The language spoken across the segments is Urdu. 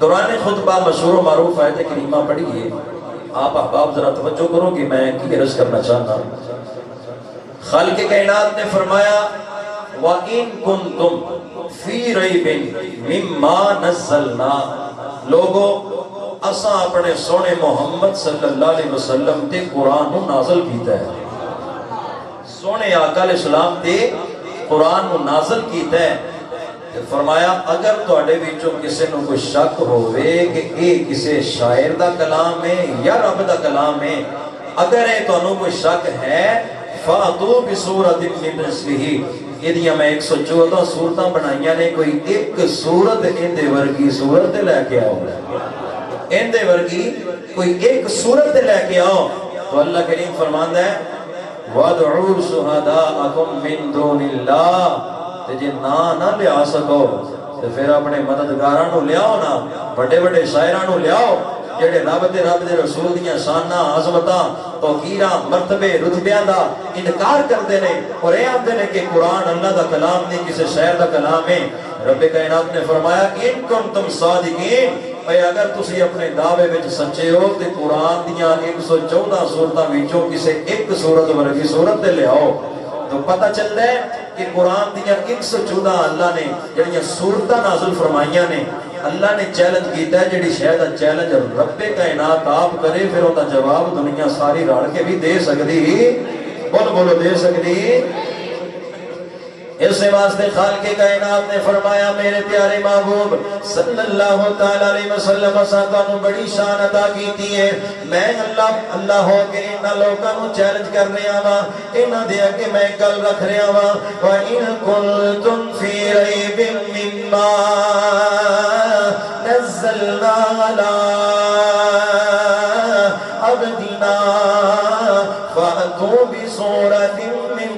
دوران خطبہ مشہور و معروف آیت کریمہ پڑھیے. آپ احباب ذرا توجہ کرو کہ میں کی عرض کرنا چاہتا ہوں. خالق کائنات نے فرمایا وَإِن كُنتُمْ فِي رَيْبٍ مِّمَّا نَزَّلْنَا. لوگوں اساں اپنے سونے محمد صلی اللہ علیہ وسلم تے قرآن نو نازل کیتا ہے. سونے آقا علیہ السلام تے قرآن نو نازل کیتا ہے. فرمایا اگر تواڈے وچوں کسے نو کوئی شک ہووے کہ اے کسے شاعر دا کلام ہے یا رب دا کلام ہے، اگر اے تانوں کوئی شک ہے فَأْتُوا بِسُورَةٍ مِّن مِثْلِهِ. یہ میں 114 سورتاں بنائیاں نے، کوئی ایک سورت اندے ورگی سورت لے کے آؤ، اندے ورگی کوئی ایک سورت لے کے آؤ. تو اللہ کریم فرماندا ہے وَادْعُوا شُهَدَاءَكُم مِّن دُونِ اللَّهِ. جے نہ لیا سکو تو پھر اپنے مددگاراں نو لیاؤ نا، بڑے بڑے شاعراں نو لیاؤ جڑے رب دے رسول دیاں شاناں عظمتاں توقیراں مرتبے رتبیاں دا انکار کردے نے اور اے آندے نے کہ قرآن اللہ دا کلام نہیں کسی شاعر دا کلام ہے. رب کائنات نے فرمایا ان کنتم صادقین، اے اگر تسی اپنے دعوے وچ سچے ہو تے قرآن دیاں 114 سورتاں وچوں کسے ایک سورت ورگی سورت تے لیاؤ. تو پتہ چلتا ہے کہ قرآن دیاں 114 اللہ نے جڑیاں سورتاں نازل فرمائیاں نے، اللہ نے چیلنج کیتا ہے. جڑی شاید چیلنج رب کائنات آپ کرے پھر وہ جواب دنیا ساری رل کے بھی دے سکتی. بولو دے سکتی. اس واسطے خالق کائنات نے فرمایا میرے پیارے محبوب صلی اللہ تعالی علیہ وسلم ساتھانو بڑی شان عطا کیتی ہے. میں اللہ ہو کے انہاں لوکاں نو چیلنج کر رہا وا، انہاں دے اگے میں گل رکھ رہا وا وَإِن كُنتُمْ فِي رَيْبٍ مِّمَّا نَزَّلْنَا عَلَىٰ عَبْدِنَا فَأْتُوا بِسُورَةٍ مِّن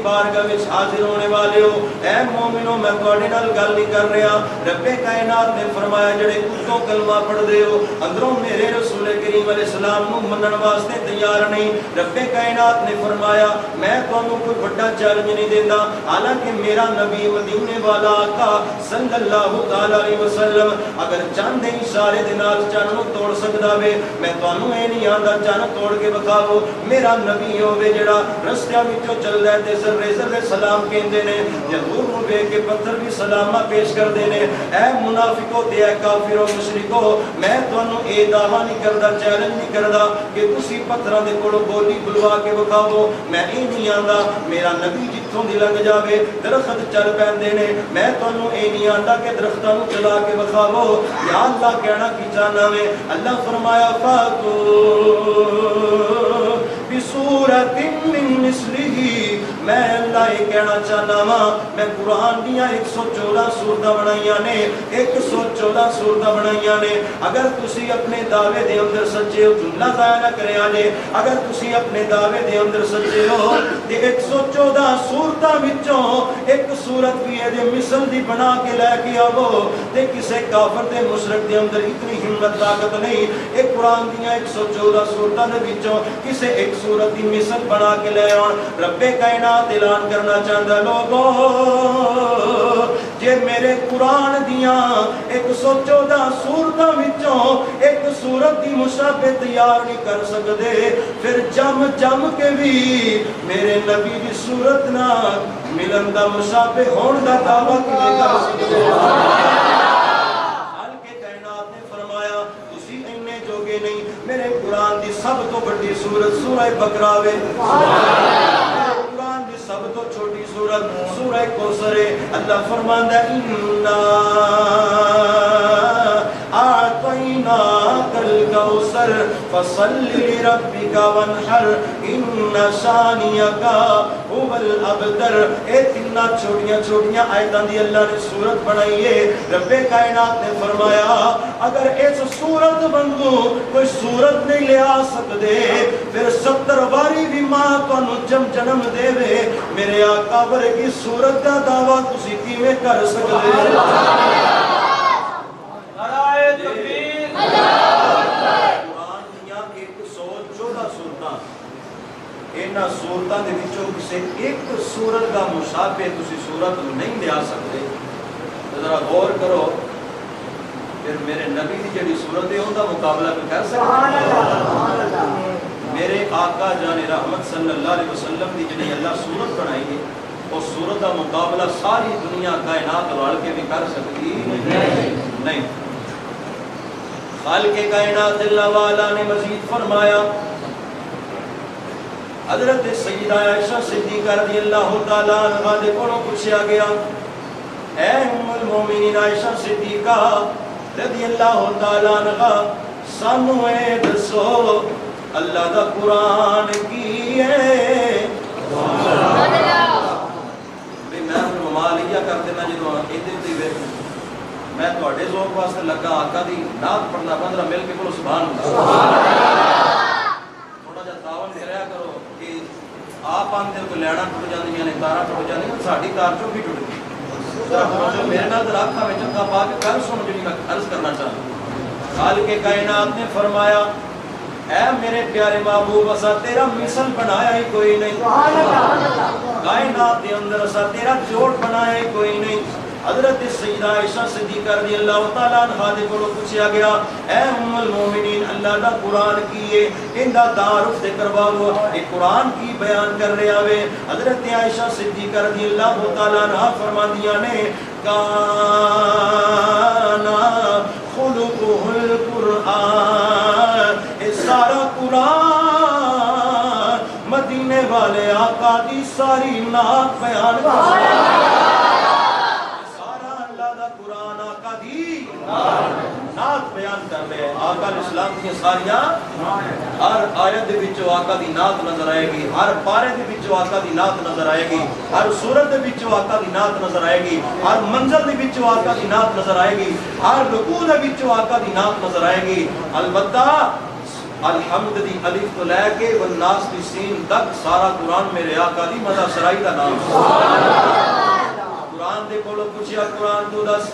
بارگاہ میں حاضر ہونے والے ہو. اے مومنو میں تواڈے نال گل نہیں کر رہا. رب کائنات نے فرمایا جڑے اتوں کلمہ پڑھ دے ہو اندروں میرے رسول کریم علیہ السلام نو منن واسطے تیار نہیں. رب کائنات نے فرمایا میں تانوں کوئی بڑا چیلنج نہیں دیندا، حالانکہ میرا نبی مدینے والا آقا صلی اللہ تعالی علیہ وسلم اگر چند اشارے دے نال چن نو توڑ سکدا وے، میں تانوں اے نہیں آندا چن توڑ کے بکھاؤ. میرا نبی ہوے جڑا رستیاں وچوں چلدا ہے تے ذرے ذرے سلام کہندے نے، حضور نو ویکھ کے پتھر بھی سلامہ پیش کردے نے. اے منافقو تے اے کافرو مشرکو، میں تانوں اے دعویٰ نہیں کردا، چیلنج نہیں کردا کہ تسی پتھراں دے کولوں بولی بلوا کے بکھاؤ. میں اے نہیں آندا میرا نبی جتھوں دی لنگ جاوے درخت چل پیندے نے، میں تانوں اے نہیں آندا کہ درختاں نو چلا کے بکھاؤ. یا اللہ کہنا کی چاہنا وے؟ اللہ فرمایا فَأْتُوا بِسُورَةٍ مِّن مِثْلِهِ. میں اللہ یہ کہنا چاہنا وا میں قرآن دیاں 114 سورتاں بنائیاں نے، 114 سورتاں بنائیاں نے. اگر تسی اپنے دعوے دے اندر سچے ہو، جملہ ضائع نہ کرے آجے، اگر تسی اپنے دعوے دے اندر سچے ہو تے 114 سورتاں وچوں ایک سورت بھی ہے دے مثل دی بنا کے لے کے آو تے کسے کافر دے مشرک دے اندر اتنی ہمت طاقت نہیں. ایک قرآن دیاں 114 سورتاں دے وچوں کسے ایک سورت دی مثل بنا کے لے آن. رب کائنات اعلان کرنا چاہتا لوگو جے میرے قرآن دیاں 114 سورتاں وچوں ایک سورت دی مشابہ تیار نہیں کر سکدے، پھر جم کے بھی میرے نبی دی سورت نہ ملن دا مشابہ ہون دا دعویٰ کیویں کر سکدے؟ میرے قرآن دی سب تو بڑی سورت سورہ بقرہ وے، قرآن دی سب تو چھوٹی سورت سورہ کوثر ہے. اللہ فرماندا ہے اِنَّا أَعْطَيْنَاكَ الْكَوْثَرَ فَصَلِّ لِرَبِّكَ وَانْحَرْ إِنَّ شَانِئَكَ هُوَ الْأَبْتَرُ. ابتر اے تینہ چھوٹیاں چھوٹیاں آیتان دی اللہ نے صورت بنائیے. رب کائنات نے فرمایا اگر اس صورت بنگو کوئی صورت نہیں لے آ سکتے پھر 70 باری بھی ماں تو جنم دے وے میرے آقا ورگی صورت کا دعویٰ تسی کیویں کر سکتے. نعرہ تکبیر. قرآن دیاں 114 سورتاں اینا سورتاں دے وچوں کسے ایک سورت کا مشابہ تسی سورت نہیں لے آ سکتے. ذرا غور کرو پھر میرے نبی دی جڑی صورت ہے ان کا مقابلہ بھی کر سکتے. میرے آقا جان رحمت صلی اللہ علیہ وسلم دی جڑی اللہ صورت بنائی ہے اس صورت کا مقابلہ ساری دنیا کائنات رل کے بھی کر سکتی نہیں. خالق کائنات اللہ والا نے مزید فرمایا حضرت سیدہ عائشہ صدیقہ رضی اللہ تعالیٰ عنہا دے کولوں پوچھا گیا اے ام المومنین عائشہ صدیقہ رضی اللہ تعالیٰ عنہ سانو اے دسو اللہ دا قرآن کی ہے. میں ممالیہ کر دینا جدو ادھر دی وے میں تواڈے ذوق واسطے لگا آقا دی نعت پڑھنا 15 مل کے بولو سبحان اللہ. تھوڑا جا تعاون کریا کرو کہ آپ آندے کو لینا ٹوٹ جاندیاں نے تاراں ٹوٹ جاندیاں ساڈی تار چوں بھی ٹوٹ گئی. میرے نال ذرا اکھاں وچ چنگا پا کے گل سن جڑی میں عرض کرنا چاہتا. خالق کائنات نے فرمایا اے میرے پیارے محبوب اسا تیرا مثل بنایا ہی کوئی نہیں. کائنات دے اندر اسا تیرا جوڑ بنایا ہی کوئی نہیں. حضرت سیدہ عائشہ صدیقہ رضی اللہ تعالیٰ عنہ دے کولوں پوچھا گیا اے ام المومنین اللہ دا قرآن کی ہے ان دا تعارف دے کرواؤ یہ قرآن کی بیان کر رہا وے. حضرت عائشہ صدیقہ رضی اللہ تعالیٰ عنہ فرماندیاں نے کانا خلقہ القرآن اے سارا قرآن مدینے والے آقا دی ساری نعت بیان کر نعت بیان کر رہے ہیں. آقا علیہ السلام کی ساریاں ہر آیت دے وچوں آقا دی نعت نظر آئے گی ہر پارے دے وچوں آقا دی نعت نظر آئے گی ہر سورت دے وچوں آقا دی نعت نظر آئے گی ہر منزل دے وچوں آقا دی نعت نظر آئے گی ہر رکوع دے وچوں آقا دی نعت نظر آئے گی. البتہ الحمد دی الف تو لے کے والناس دی سین تک سارا قرآن میرے آقا دی مدح سرائی دا نام. قرآن دے کولوں پوچھیا قرآن تو دس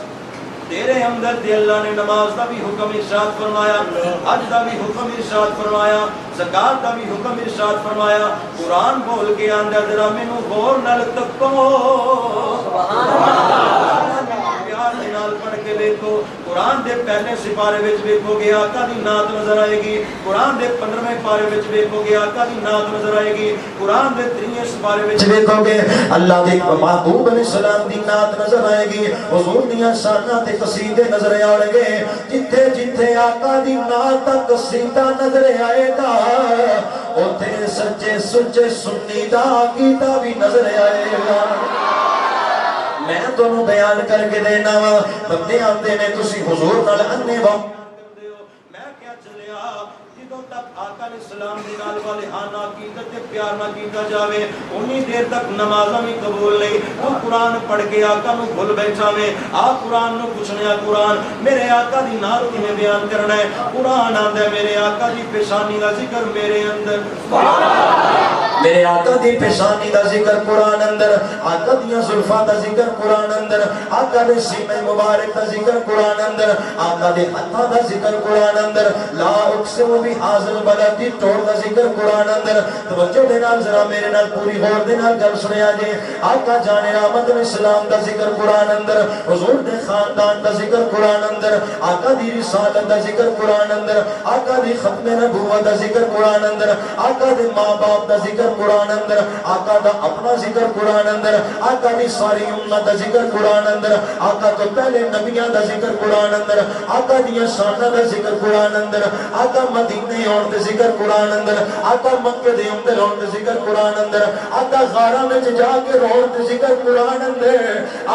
تیرے اندر تے اللہ نے نماز دا بھی حکم ارشاد فرمایا حج دا بھی حکم ارشاد فرمایا زکات دا بھی حکم ارشاد فرمایا. قرآن بول کے آندا ذرا مینوں غور نال تکو پیار دے نال پڑھ کے دیکھو. قرآن دے پہلے سپارے وچ ویکھو گے آقا دی نعت نظر آئے گی. قرآن دے 15ویں پارے وچ ویکھو گے آقا دی نعت نظر آئے گی. قرآن دے 3ویں سپارے وچ ویکھو گے اللہ دے محبوب علیہ السلام دی نعت نظر آئے گی. حضور دیاں شاناں تے قصیدے نظر آئیں گے. جتھے جتھے آقا دی نعت دا قصیدہ نظر آئے گا اوتھے سچے سچے سنی دا عقیدہ بھی نظر آئے گا. میں تمہیں بیان کر کے دینا وا بندے آتے نے تسی حضور نال انے وا میں کیا چلیا جدوں تک آقا علیہ السلام دی نال والے ہاں عقیدت تے پیار نہ کیتا جاوے اونی دیر تک نمازاں بھی قبول نہیں. تو قرآن پڑھ کے آقا نو بھول بیٹھا وے آ قرآن نو پوچھنے قرآن میرے آقا دی نعت کیویں بیان کرنا ہے. قرآن آندا ہے میرے آقا دی پیشانی دا ذکر میرے اندر میرے آقا دی پیشانی دا ذکر قرآن اندر آقا دیاں زلفاں دا ذکر قرآن اندر آقا دے سینے مبارک دا ذکر قرآن اندر آقا دے ہتھاں دا ذکر قرآن اندر لا اقسم بہذا البلد دی ٹوڑ دا ذکر قرآن اندر. توجہ دے نال ذرا میرے نال پوری غور دے نال گل سنیا جے. آقا جان رحمت علیہ السلام دا ذکر قرآن اندر حضور دے خاندان دا ذکر قرآن اندر آقا دی رسالت دا ذکر قرآن اندر آقا دی ختم نبوت دا ذکر قرآن اندر آقا دے ماں باپ دا ذکر قرآن اندر آقا دا اپنا ذکر قرآن اندر آقا دی ساری امت دا ذکر قرآن اندر آقا تو پہلے نبیاں دا ذکر قرآن اندر آقا دیاں شاناں دا ذکر قرآن اندر آقا مدینے اور دا ذکر قرآن قرآن اندر آقا مکہ دے اندر ہون تے ذکر قرآن اندر آقا غاراں وچ جا کے رون تے ذکر قرآن اندر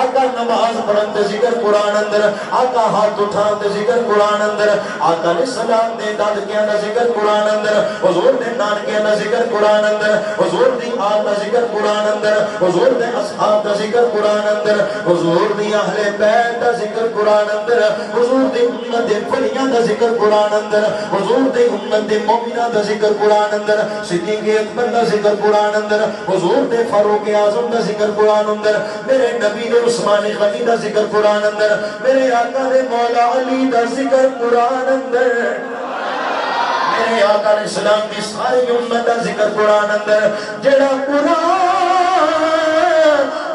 آقا نماز پڑھن تے ذکر قرآن اندر آقا ہاتھ اٹھان تے ذکر قرآن اندر آقا نے سلام دے دادکیاں دا ذکر قرآن اندر حضور دے نانکیاں دا ذکر قرآن اندر حضور دی آل دا ذکر قرآن اندر حضور دے اصحاب دا ذکر قرآن اندر حضور دی اہل بیت دا ذکر قرآن اندر حضور دی امت دے ولیاں دا ذکر قرآن اندر حضور دے امت دے مومناں دا ذکر قرآن اندر صدیق اکبر دا ذکر قرآن اندر حضور دے فاروق اعظم دا ذکر قرآن اندر میرے نبی دے عثمان غنی دا ذکر قرآن اندر میرے آقا دے مولا علی دا ذکر قرآن اندر میرے آقا علیہ السلام کی ساری امت دا ذکر قرآن اندر جڑا قرآن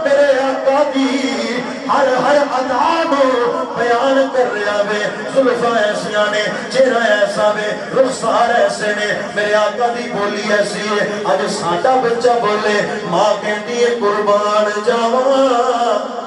میرے آقا دی ہر عذاب بیان کر رہا وے زلفاں ایسیاں نے چہرہ ایسا وے رخسار ایسے نے میرے آقا دی بولی ایسی ہے اج ساڈا بچہ بولے ماں کہندی ہے قربان جاواں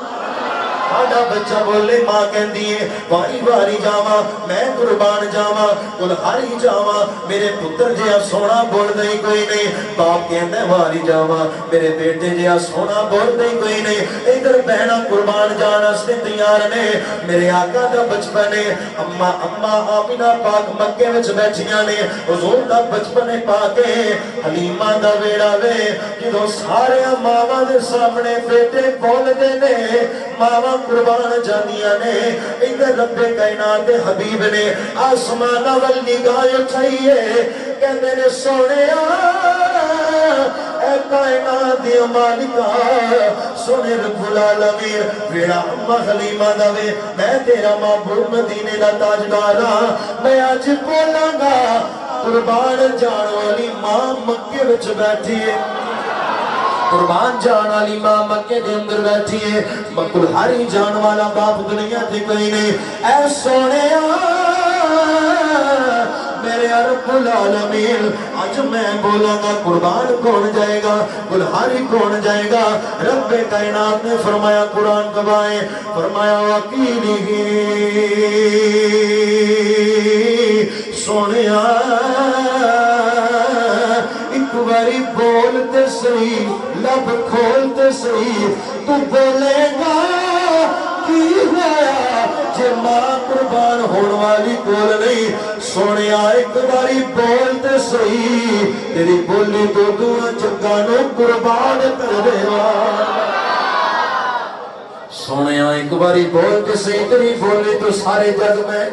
ساڈا بچہ بولے ماں کہندی ہے واری واری جاواں میں قربان جاواں کلہاری جاواں میرے پتر جیا سونا بول دئی کوئی نہیں باپ کہندا واری جاواں میرے بیٹے جیا سونا بول دئی کوئی نہیں ادھر بہنا قربان جان واسطے تیار نے میرے آقا دا بچپن ہے اما آمینہ پاک مکے وچ بیٹھیاں نے حضور دا بچپن پا کے حلیمہ دا ویڑا وے جدوں سارے ماواں دے سامنے بیٹے بولدے نے ماواں قربان جانیاں نے ادھر رب کائنات دے حبیب نے آسمان ول نگاہ اٹھائیے کہندے نے سونیا اے کائنات دی مالکا سونے رب العالمین ویڑا اما حلیمہ دا وے میں تیرا محبوب مدینے دا تاجدار ہاں میں اج بولاں گا قربان جان والی ماں مکے وچ بیٹھی ہے قربان جان والی ماں مکے دے اندر بیٹھی ہے کلہاری جان والا باپ دنیا تے کوئی نہیں اے سونیا میرے رب العالمین آج میں بولاں گا قربان کون جائے گا کلہاری کون جائے گا رب کائنات نے فرمایا قرآن گواہے فرمایا وکیلی سونیا ایک باری بولتے صحیح لب کھولتے صحیح تو بولے گا کی ہوا جے ماں قربان ہون والی بول نہیں سونیا ایک باری بولتے صحیح تیری بولی تو دعا جگانوں قربان کر دے سونیا ایک باری بولتے صحیح تیری بولی تو سارے جگ میں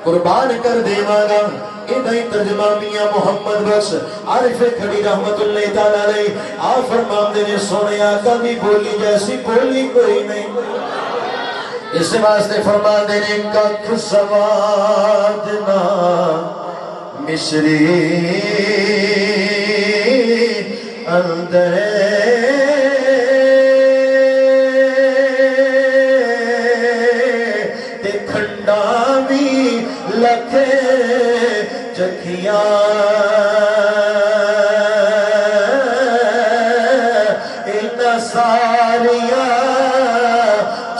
قربان کر دے مانا ادھائی ترجمہ میاں محمد بس عارف کھڑی رحمت اللہ تعالیٰ علیہ آپ فرمان دے نے سونے آقا بھی بولی جیسی بولی کوئی نہیں اس واسطے فرمان دے نے ککھ سوادنا مصری اندر تے کھنڈا بھی لکھے چکھیاں ان ساریاں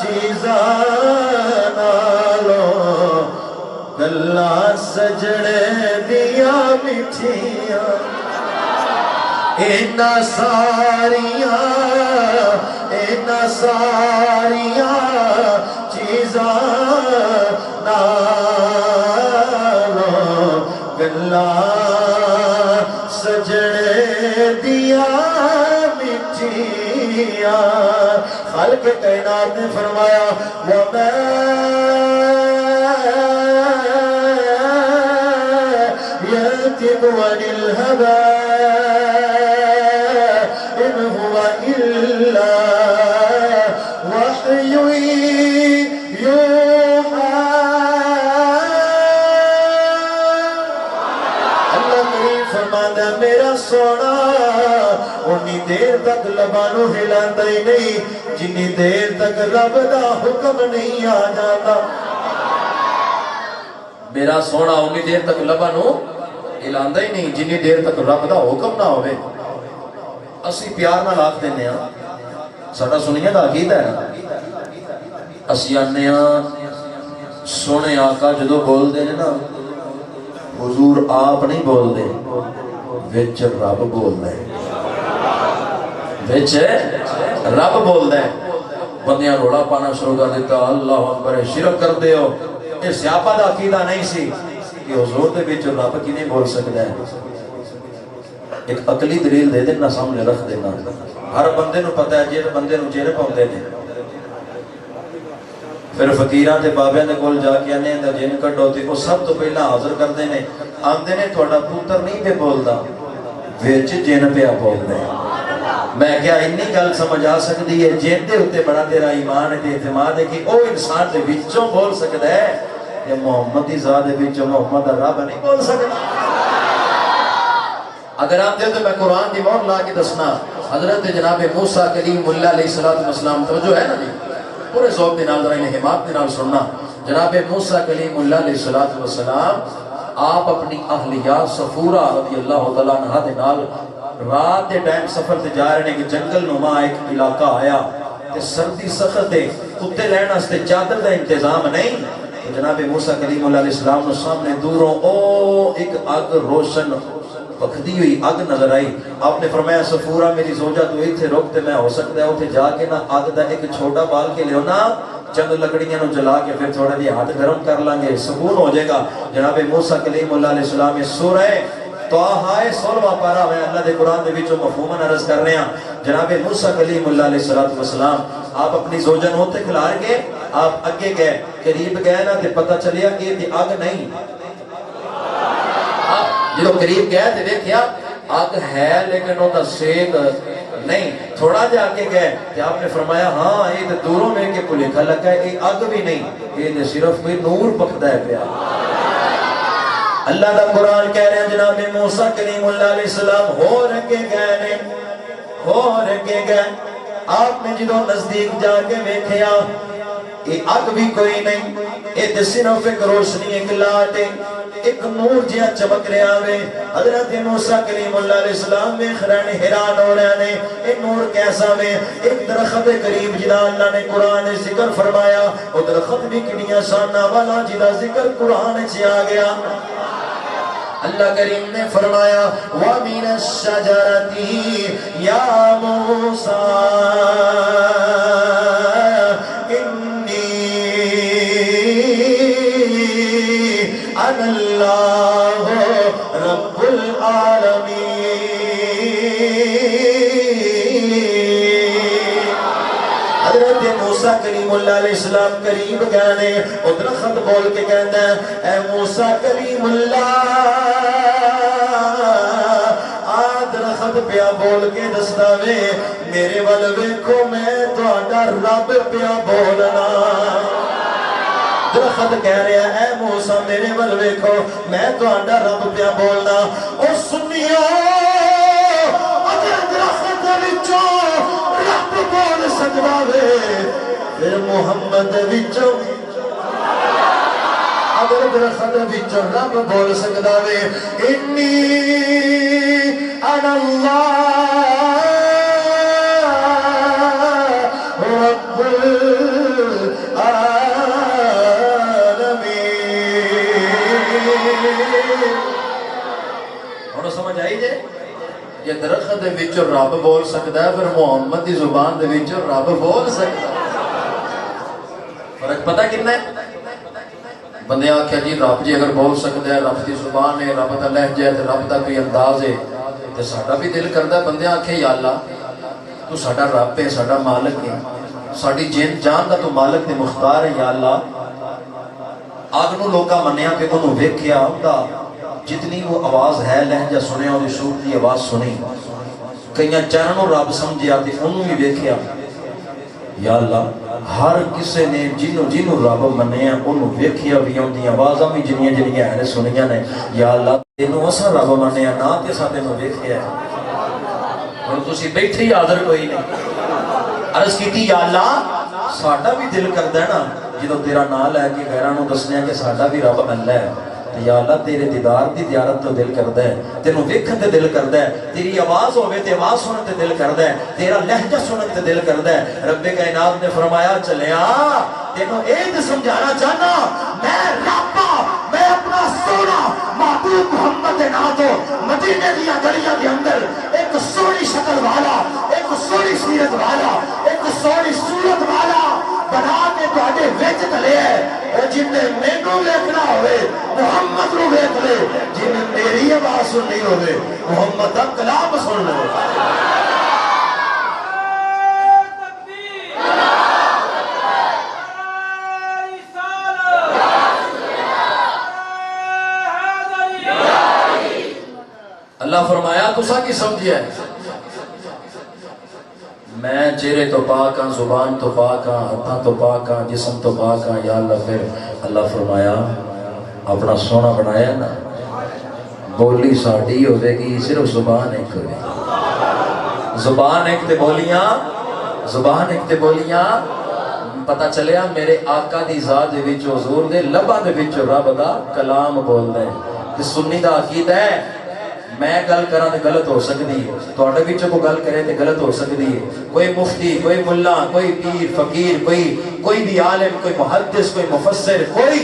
چیزاں نالو گلاں سجڑے دیا مٹھیاں ان ساریاں چیزاں گلاں سجڑے دیا مٹھیاں خالق کائنات نے فرمایا وَمَا يَنْطِقُ عَنِ الْهَوَىٰ إِنْ هُوَ إِلَّا وَحْيٌ يُوحَىٰ اللہ کریم فرماتا ہے میرا سونا انی دیر تک لبانو ہلاتا ہی نہیں جنی دیر تک رب دا حکم نہیں آ جاتا میرا سونا انی دیر تک لبانو ہلاتا ہی نہیں جنی دیر تک رب دا حکم نہ ہوئے اسی پیار نہ لاکھ دینے ہاں ساڑھا سنیے دا عقیدہ ہے نا اسی آنے ہاں سونے آقا جدو بول دینے نا حضور آپ نہیں بول دے وچ رب بول دے وچ رب بول دے بندیاں روڑا پانا شروع کر دیتا اللہ اکبر شرک کر دے ہو یہ سیاپا دا عقیدہ نہیں سی کہ حضور دے وچ رب کی نہیں بول سکتا ہے ایک عقلی دلیل دے دینا سامنے رکھ دینا ہر بندے نو پتہ ہے جس بندے نو چہرے پاؤندے نے پھر فقیراں تے بابیاں دے کول جا کے آنے دا جن کڈو تے او سب تو پہلا حاضر کردے نے آندے نے تہاڈا پتر نہیں پہ بولدا وچ جن پیا بولدا میں کیا انی گل سمجھ آ سکتی ہے جن دے اوتے بڑا تیرا ایمان تے اعتماد ہے کہ او انسان دے وچوں بول سکدا ہے کہ محمد دی ذات دے وچوں محمد دا رب نہیں بول سکدا اگر آپ دے تو میں قرآن کی مہر لا کے دسنا حضرت جناب موسیٰ کلیم اللہ علیہ السلام توجہ ہے نا جی پورے ذوق دے نال ذرا انہیں حمایت دے نال سننا جناب موسیٰ کلیم اللہ علیہ السلام آپ اپنی اہلیہ صفورہ رضی اللہ تعالیٰ عنہ دے نال رات دے ٹائم سفر تے جا رہے ہیں کہ جنگل نما ایک علاقہ آیا تے سردی سخت دے کتے لین واسطے چادر دا انتظام نہیں تو جناب موسیٰ کلیم اللہ علیہ السلام نے سامنے دوروں او ایک آگ روشن پکھدی ہوئی آگ نظر آئی آپ نے فرمایا صفورہ میری زوجہ تو ہی تھے رکھتے میں ہو سکتا ہے اتھے جا کے نا آگ دا ایک چھوٹا بال کے لیو نا چند لکڑیاں نو جلا کے پھر تھوڑا دی ہاتھ گرم کر لانگے سکون ہو جائے گا جناب موسیٰ کلیم اللہ علیہ السلام سورہ توحہ 16واں پارہ میں اللہ دے قرآن دے وچوں مفہوماً عرض کر رہے ہیں جناب موسیٰ کلیم اللہ علیہ السلام آپ اپنی زوجہ نو تے کھلار کے آپ اگے گئے قریب گئے نا تے پتہ چلیا کہ یہ آگ نہیں جدو قریب گئے تھے دیکھیا آگ ہے لیکن وہ سیک نہیں تھوڑا جا کے گئے کہ آپ نے فرمایا ہاں یہ دوروں میں کہ پلیکھا لگا ہے یہ آگ بھی نہیں یہ صرف کوئی نور پکتا ہے پیا اللہ دا قرآن کہہ رہے ہیں جناب موسیٰ کلیم اللہ علیہ السلام ہو رکے گئے نے ہو رکے گئے آپ نے جدو نزدیک جا کے بیٹھیا یہ آگ بھی کوئی نہیں یہ صرف ایک روشنی ایک لاٹ ایک نور جہاں چمک رہا ہے حضرت موسیٰ کلیم اللہ علیہ السلام میں خران حیران ہو رہا ہے ایک نور کیسا ہے ایک درخت قریب جدا اللہ نے قرآن ذکر فرمایا وہ درخت بھی کنیاں شانہ والا جدا ذکر قرآن سے آ گیا اللہ کریم نے فرمایا وَمِنَ الشَّجَرَةِ يَا مُوسَىٰ أَنَا اللَّهُ رَبُّ الْعَالَمِينَ حضرت موسیٰ کلیم اللہ علیہ السلام قریب گئے اور درخت بول کے کہتا ہے اے موسیٰ کلیم اللہ درخت پیا بول کے دستا وے میرے وال ویکھو میں تہاڈا رب پیا بولنا درخت کہہ رہا ہے اے موسیٰ میرے ول ویکھو میں تہاڈا رب پیا بولنا او سنیو اگر درخت وچوں رب بول سکدا وے پھر محمد وچوں اگر درخت وچوں رب بول سکدا وے انی انا اللہ رب سمجھ آئی جے یہ درخت دے وچوں رب بول سکتا ہے پھر محمد دی زبان دے وچوں رب بول سکتا ہے فرق پتہ کتنا ہے بندے آکھیا جی رب جی اگر بول سکتا ہے رب دی زبان ہے رب دا لہجہ ہے رب دا کوئی انداز ہے تے ساڈا بھی دل کردا ہے بندے آکھے یا اللہ تو ساڈا رب ہے ساڈا مالک ہے ساڈی جان دا تو مالک تے مختار ہے یا اللہ آگ نو لوکاں منیا کہ انہوں ویکھیا ہوندا جتنی وہ آواز ہے لہجہ سنے اور شور کی آواز سنی کئیاں چرنوں رب سمجھے آتے انہوں بھی دیکھیا یا اللہ ہر کسے نے جنوں رب منے ہیں انہوں دیکھیا بھی ہوں دی آوازاں بھی جنیاں ہیں سنیاں نے یا اللہ انہوں اسا رب منے ہیں نا تے ساتھ انہوں دیکھیا ہے اور تسی بیٹھے حاضر کوئی نہیں عرض کی تھی یا اللہ ساڈا بھی دل کردا ہے نا جدوں تیرا نام لے کے غیراں نوں دسنے کہ ساڈا بھی رب اللہ ہے یا اللہ تیرے دیدار دی زیارت تو دل کردا ہے تینوں ویکھن تے دل کردا ہے تیری آواز ہوے تے آواز سنن تے دل کردا ہے تیرا لہجہ سنن تے دل کردا ہے رب کائنات نے فرمایا چلیا تینوں اے تے سمجھانا چاہنا میں رب میں اپنا سونا محبوب محمد دے نام تو مدینے دیا گلیاں دے اندر ایک سونی شکل والا، ایک سونی سیرت والا، ایک سونی صورت والا بنا کے تواڈے وچ تلے ہے۔ جن نے مینوں ویکھنا ہوئے محمد نو ویکھ لے، جن نے میری آواز سننی ہوئے محمد دا کلام سن لے۔ اللہ فرمایا تسا کی سمجھیا ہے میں چہرے تو پاک ہاں، زبان تو پاک ہاں، ہاتھاں تو پاک ہاں، جسم تو پاک ہاں، یا اللہ پھر اللہ فرمایا اپنا سونا بنایا نا، بولی ساڑی ہوئے گی صرف زبان ایک ہوئے، زبان ایک تے بولیاں، زبان ایک تے بولیاں، پتہ چلیا میرے آقا دی ذات دے وچ حضور دے لباں دے وچ رب دا کلام بول دے۔ تے سنی دا عقیدہ ہے میں گل کراں تے غلط ہو سکتی ہے، تواڈے وچ کوئی گل کرے تے غلط ہو سکتی ہے، کوئی مفتی، کوئی ملا، کوئی پیر فقیر، کوئی بھی عالم، کوئی محدث، کوئی مفسر، کوئی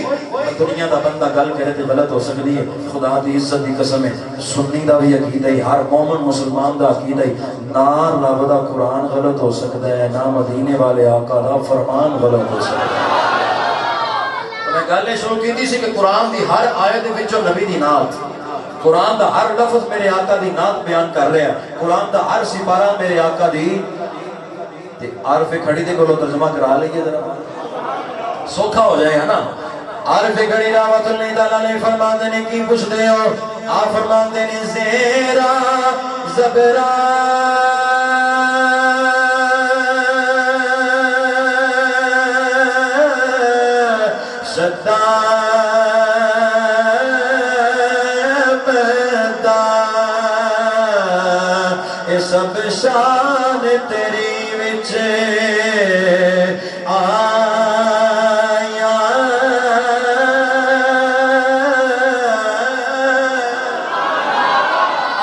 دنیا دا بندہ گل کرے تے غلط ہو سکتی ہے۔ خدا دی عزت دی قسم ہے سنی دا بھی عقیدہ ہے، ہر مومن مسلمان دا عقیدہ ہے نہ رب دا قرآن غلط ہو سکتا ہے، نہ مدینے والے آقا دا فرمان غلط ہو سکتا ہے۔ میں گل شروع کیتی سی کہ قرآن دی ہر آیت وچوں نبی دی نعت، قرآن دا ہر لفظ میرے آقا دی نعت بیان کر رہا ہے، قرآن دا ہر سپارہ میرے آقا دی تے عارف کھڑی دے کولوں ترجمہ کرا لئیے ذرا سوکھا ہو جائے گا نا۔ عارف کھڑی رحمت اللہ تعالیٰ نے فرماندے نے کی پوچھ دے ہو، آپ فرماندے نے زیرا زبرا شدہ سب شان تیری وچ آیا،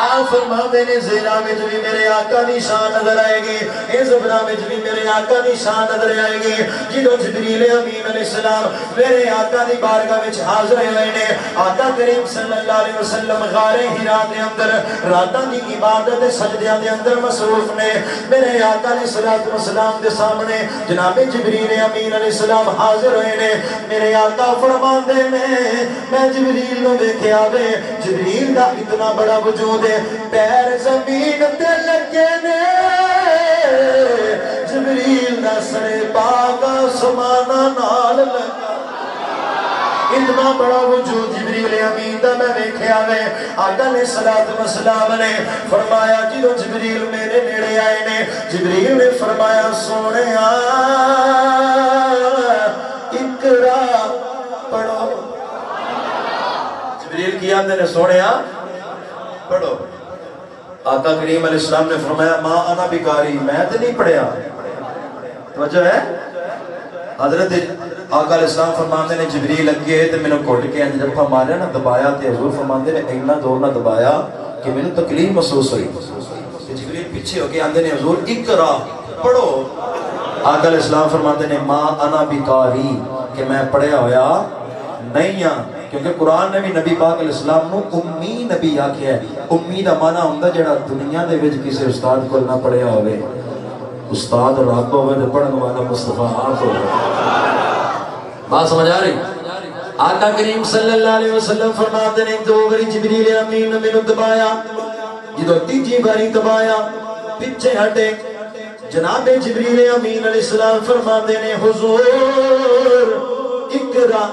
آپ فرماندے نے زیرا وچ بھی میرے آقا دی شان نظر آئے گی، اے زبرا وچ بھی میرے آقا دی شان نظر آئے گی۔ جدوں جبریل امین علیہ السلام میرے آقا دی بارگاہ وچ حاضر ہوئے نے، آقا کریم صلی اللہ علیہ وسلم غار حرا دے اندر راتاں دی عبادت سجدیاں دے اندر مصروف نے، میرے آقا علیہ السلام دے سامنے جناب جبریل امین علیہ السلام حاضر ہوئے نے۔ میرے آقا فرماندے نے میں جبریل نو ویکھیا وے، جبریل دا اتنا بڑا وجود ہے، پیر زمین تے لگے نے، جبریل دا سر پاک آسمان نال لگا، اتنا بڑا وجود جبریل امین دا میں ویکھیا وے۔ آقا علیہ السلام نے فرمایا جدوں جبریل میرے نیڑے آئے نے، جبریل نے فرمایا سونیا اقرا پڑھو، جبریل کی آندے نے سونیا پڑھو۔ آقا کریم علیہ السلام نے فرمایا ما انا بکاری، میں تے نہیں پڑھیا، توجہ ہے۔ حضرت آقا علیہ السلام فرماندے نے جبریل لگے تے میں نے گھٹ کے انج جب ماریا نا دبایا تے حضور فرماندے نے اتنا زور نہ دبایا کہ میں نے تکلیف محسوس ہوئی، جبریل پیچھے ہو کے آندے نے حضور اقرا پڑھو۔ آقا علیہ السلام فرماندے نے ما انا بکاری، کہ میں پڑھیا ہویا نہیں ہاں، کیونکہ قرآن نے بھی نبی پاک علیہ السلام نو امی نبی آکھیا ہے۔ امی دا معنی ہوندا جڑا دنیا دے وچ کسی استاد کو نہ پڑھیا ہوئے، استاد رب ہوئے تے پڑھن والا مصطفیٰ آپ ہوئے۔ بات سمجھ آ رہی؟ آقا کریم صلی اللہ علیہ وسلم فرماتے نے دو باری جبریل امین نے مینوں دبایا، جدو تیجی باری دبایا پیچھے ہٹے، جناب جبریل امین علیہ السلام فرماتے نے حضور اقرا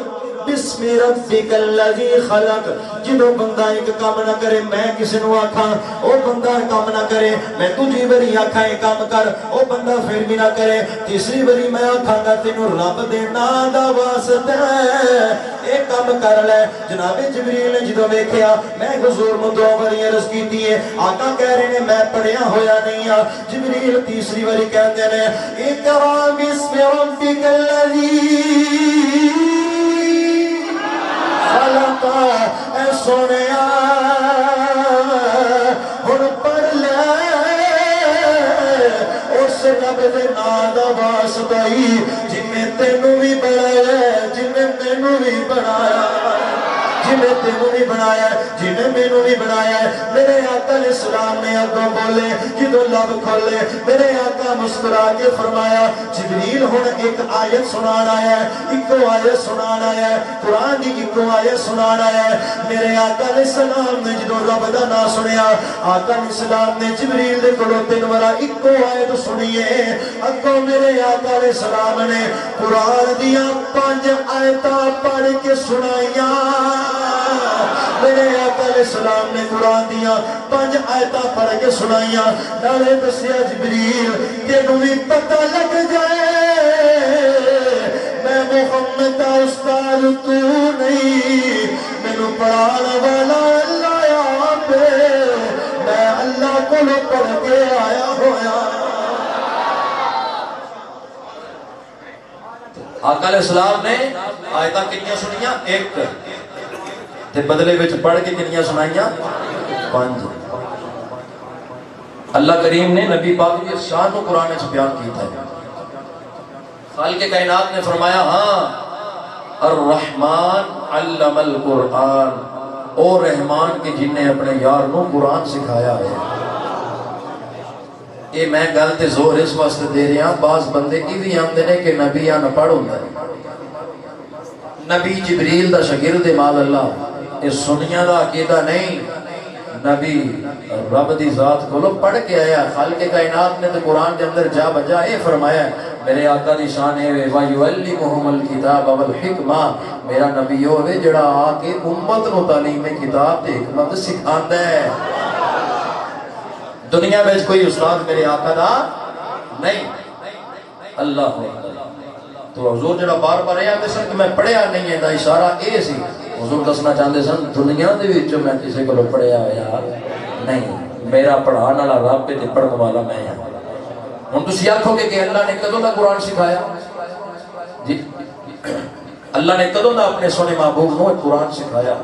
بسم ربک الذی خلق، جدو بندہ ایک کام نہ کرے میں کسی نو آکھاں او بندہ کام نہ کرے، میں تجھی بری آکھاں ایک کام کر او بندہ پھر بھی نہ کرے، تیسری بری میں آکھاں گا تینوں رب دے نام دا واسطہ ایک کام کر لے۔ جناب جبریل نے جدو ویکھیا میں حضور نو دو باری عرض کیتی ہے، آقا کہہ رہے نے میں پڑھیا ہویا نہیں ہاں، جبریل تیسری باری کہندے نے اقرا بسم ربک الذی خلقا، اے سونیا ہن پڑھ لے اس رب دے نام دا واسطہ جن نے تینوں بھی بنایا، جن نے مینوں بھی بنایا، جنہیں تینوں بھی بنایا ہے جنہیں مینوں بھی بنایا ہے. میرے آقا علیہ السلام نے اگوں بولے جدوں لب کھولے میرے آقا مسکرا کے فرمایا جبریل ہن ایک آیت سنان آیا ہے ایک آیت سنان آیا ہے قرآن دی ایک آیت سنان آیا ہے. میرے آقا علیہ السلام نے جدوں رب دا نام سنیا آقا علیہ السلام نے جبریل دے کولوں 3 وارا ایک آیت سنی ہے. اگوں میرے آقا علیہ السلام نے قرآن دیاں 5 آیتاں پڑھ کے سنائیاں. میرے آقا علیہ السلام نے قرآن دیاں 5 آیتاں پڑھ کے سنائیاں. نالے دسیا جبریل تینوں بھی پتہ لگ جائے میں محمد دا استاد تو نہیں مینوں پڑھانا والا اللہ آپ میں اللہ کو پڑھ کے آیا ہویا. آقا علیہ السلام نے آیتاں کنیاں سنیاں ایک تے بدلے وچ پڑھ کے کنیاں سنائیاں 5. اللہ کریم نے نبی پاک کی شان کو قرآن میں بیان کیتا ہے. خالق کائنات نے فرمایا ہاں الرحمن علم القرآن او رحمان کے جن نے اپنے یار نو قرآن سکھایا ہے. یہ میں گل تے زور اس واسطے دے رہا بعض بندے کی بھی آمدے نے کہ نبی نہ پڑھ ہوندا ہے. نبی جبریل دا شاگرد مال اللہ یہ سنیاں دا عقیدہ نہیں. نبی رب دی ذات کو پڑھ کے آیا. خالق کائنات نے تو قرآن کے اندر جا بجا یہ فرمایا میرے آقا دی شان ہے وَيُعَلِّمُهُمُ الْكِتَابَ وَالْحِكْمَةَ میرا نبی ہوئے جڑا آ کے امت نو تعلیم کتاب تے حکمت سکھاندا ہے. دنیا میں کوئی استاد میرے آقا دا نہیں. اللہ تو حضور جڑا بار بار یہ آتے سن کہ میں پڑھیا نہیں ہے دا اشارہ اے سی حضور دسنا چاہتے سن دنیا دے وچوں میں کسی کو پڑھیا ہوا نہیں. میرا پڑھانے والا رب تے پڑھن والا میں ہاں. ہن تسی آکھو گے کہ اللہ نے کدوں دا قرآن سکھایا جی اللہ نے کدوں دا اپنے سونے محبوب نو قرآن سکھایا.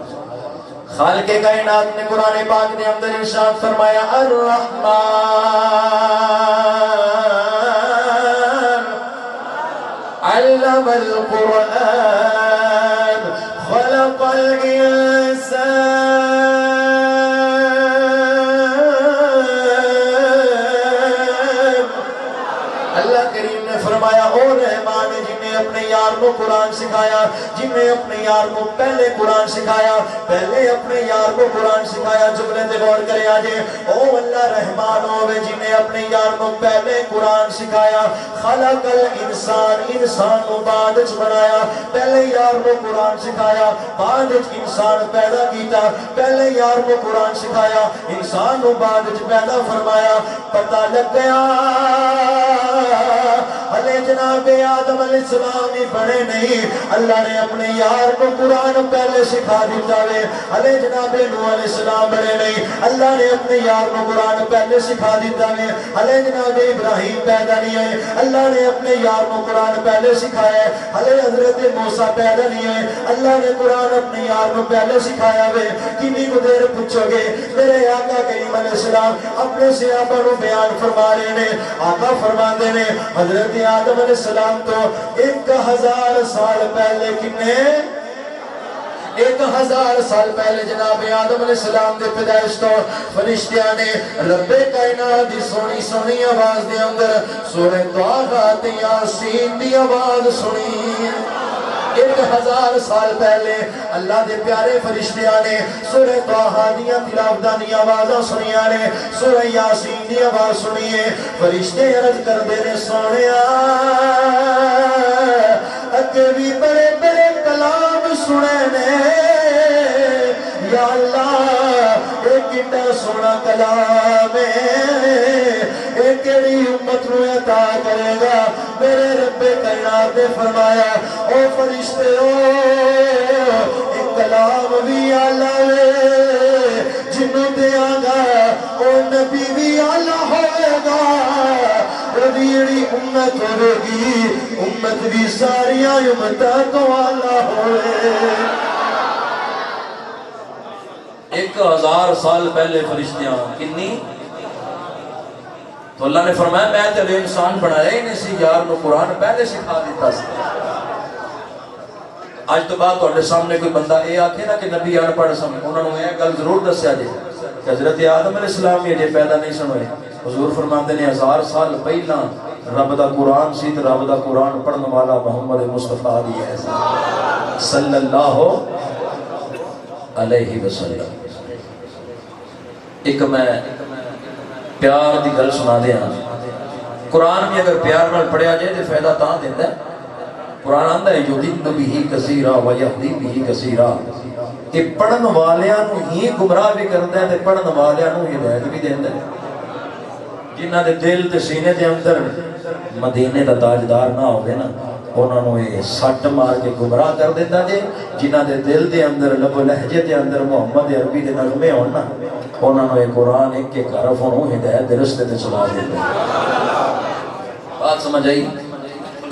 خالق کائنات نے قرآن پاک دے اندر ارشاد فرمایا الرحمن علم القرآن خلق الانسان. اللہ کریم نے فرمایا او رحمان جنہیں اپنے یار کو قرآن سکھایا جنہیں اپنے یار کو پہلے قرآن سکھایا پہلے اپنے یار کو قرآن سکھایا. جملے تے غور کرے آجے او اللہ رحمان ہوئے جنہیں اپنے یار کو پہلے قرآن سکھایا. خلق الانسان انسان کو بعد بنایا. پہلے یار کو قرآن سکھایا بعد انسان پیدا کیتا. پہلے یار کو قرآن سکھایا انسان کو بعد پیدا فرمایا. پتہ لگ گیا ہلے جناب آدم علیہ السلام ہی بڑے نہیں اللہ نے اپنے یار کو قرآن پہلے سکھا دیتا ہے. ہلے جناب نوح علیہ السلام بڑے نہیں اللہ نے اپنے یار کو قرآن پہلے سکھا دیتا ہے. ہلے جناب ابراہیم پیدا نہیں ہے اللہ نے اپنے یار کو قرآن پہلے سکھایا ہے. ہلے حضرت موسیٰ پیدا نہیں ہے اللہ نے قرآن اپنے یار کو پہلے سکھایا ہے. کنی کو دیر پوچھو گے میرے آقا کریم علیہ السلام اپنے صحابہ کو بیان فرما رہے ہیں. آقا فرما دے نے حضرت آدم علیہ السلام تو 1000 سال پہلے کنے 1000 سال پہلے جناب آدم علیہ السلام دے پیدائش تو فرشتیاں نے رب کائنات دی سونی سونی آواز دے اندر سورہ طٰہٰ تے یاسین دی آواز سنی. 1000 سال پہلے اللہ دے پیارے فرشتیاں نے سورہ طٰہٰ دیاں تلاوتاں دی آوازاں سنیاں نے سورہ یاسین دی آواز سنی ہے. فرشتے عرض کردے نے سونیا اگے بھی بڑے بڑے کلام سنے نے یا اللہ ایک کتنا سونا کلام ہے ایک کیڑی امت رو عطا کرے گا. میرے رب کائنات نے فرمایا او فرشتے او ایک کلام بھی آلہ ہے جنوں دیا گا او نبی بھی آلہ ہوئے گا. ربیڑی امت ہوگی امت بھی ساریاں امتہ تو آلہ ہوئے. 1000 سال پہلے فرشتیاں کنی تو اللہ نے فرمایا میں تیرے انسان بنایا ہی نہیں سی یار نو قرآن پہلے سکھا دیتا سی. اج تو بعد تواڈے سامنے کوئی بندہ اے آکھے نا کہ نبی ان پڑھ سن، انہاں نوں اے گل ضرور دسیا جے کہ حضرت آدم علیہ السلام بھی اجے پیدا نہیں سن ہوئے۔ حضور فرماندے نے 1000 سال پہلا رب دا قرآن سی تے رب دا قرآن پڑھن والا محمد مصطفیٰ دی ہے صلی اللہ علیہ وسلم۔ ایک میں پیار دی گل سنا دیا، قرآن بھی اگر پیار نال پڑھیا جائے تو فائدہ تاں دیندا ہے۔ قرآن آندا ہے یضل بہ کثیرا ویہدی بہ کثیرا، کہ پڑھن والیاں نو ہی گمراہ بھی کردا ہے تے پڑھن والیاں نو ہدایت بھی دیندا ہے۔ جنہ دے دل تے سینے دے اندر مدینے دا تاجدار نہ ہوے نا، انہاں نو یہ سٹ مار کے گمراہ کر دیتا جے۔ جنہ دے دل دے اندر لب و لہجے دے اندر محمد عربی دے نغمے ہون نا، انہاں نو یہ قرآن ایک ایک حرف انہوں ہدایت دے رستے تے چلا دیتا ہے۔ بات سمجھ آئی؟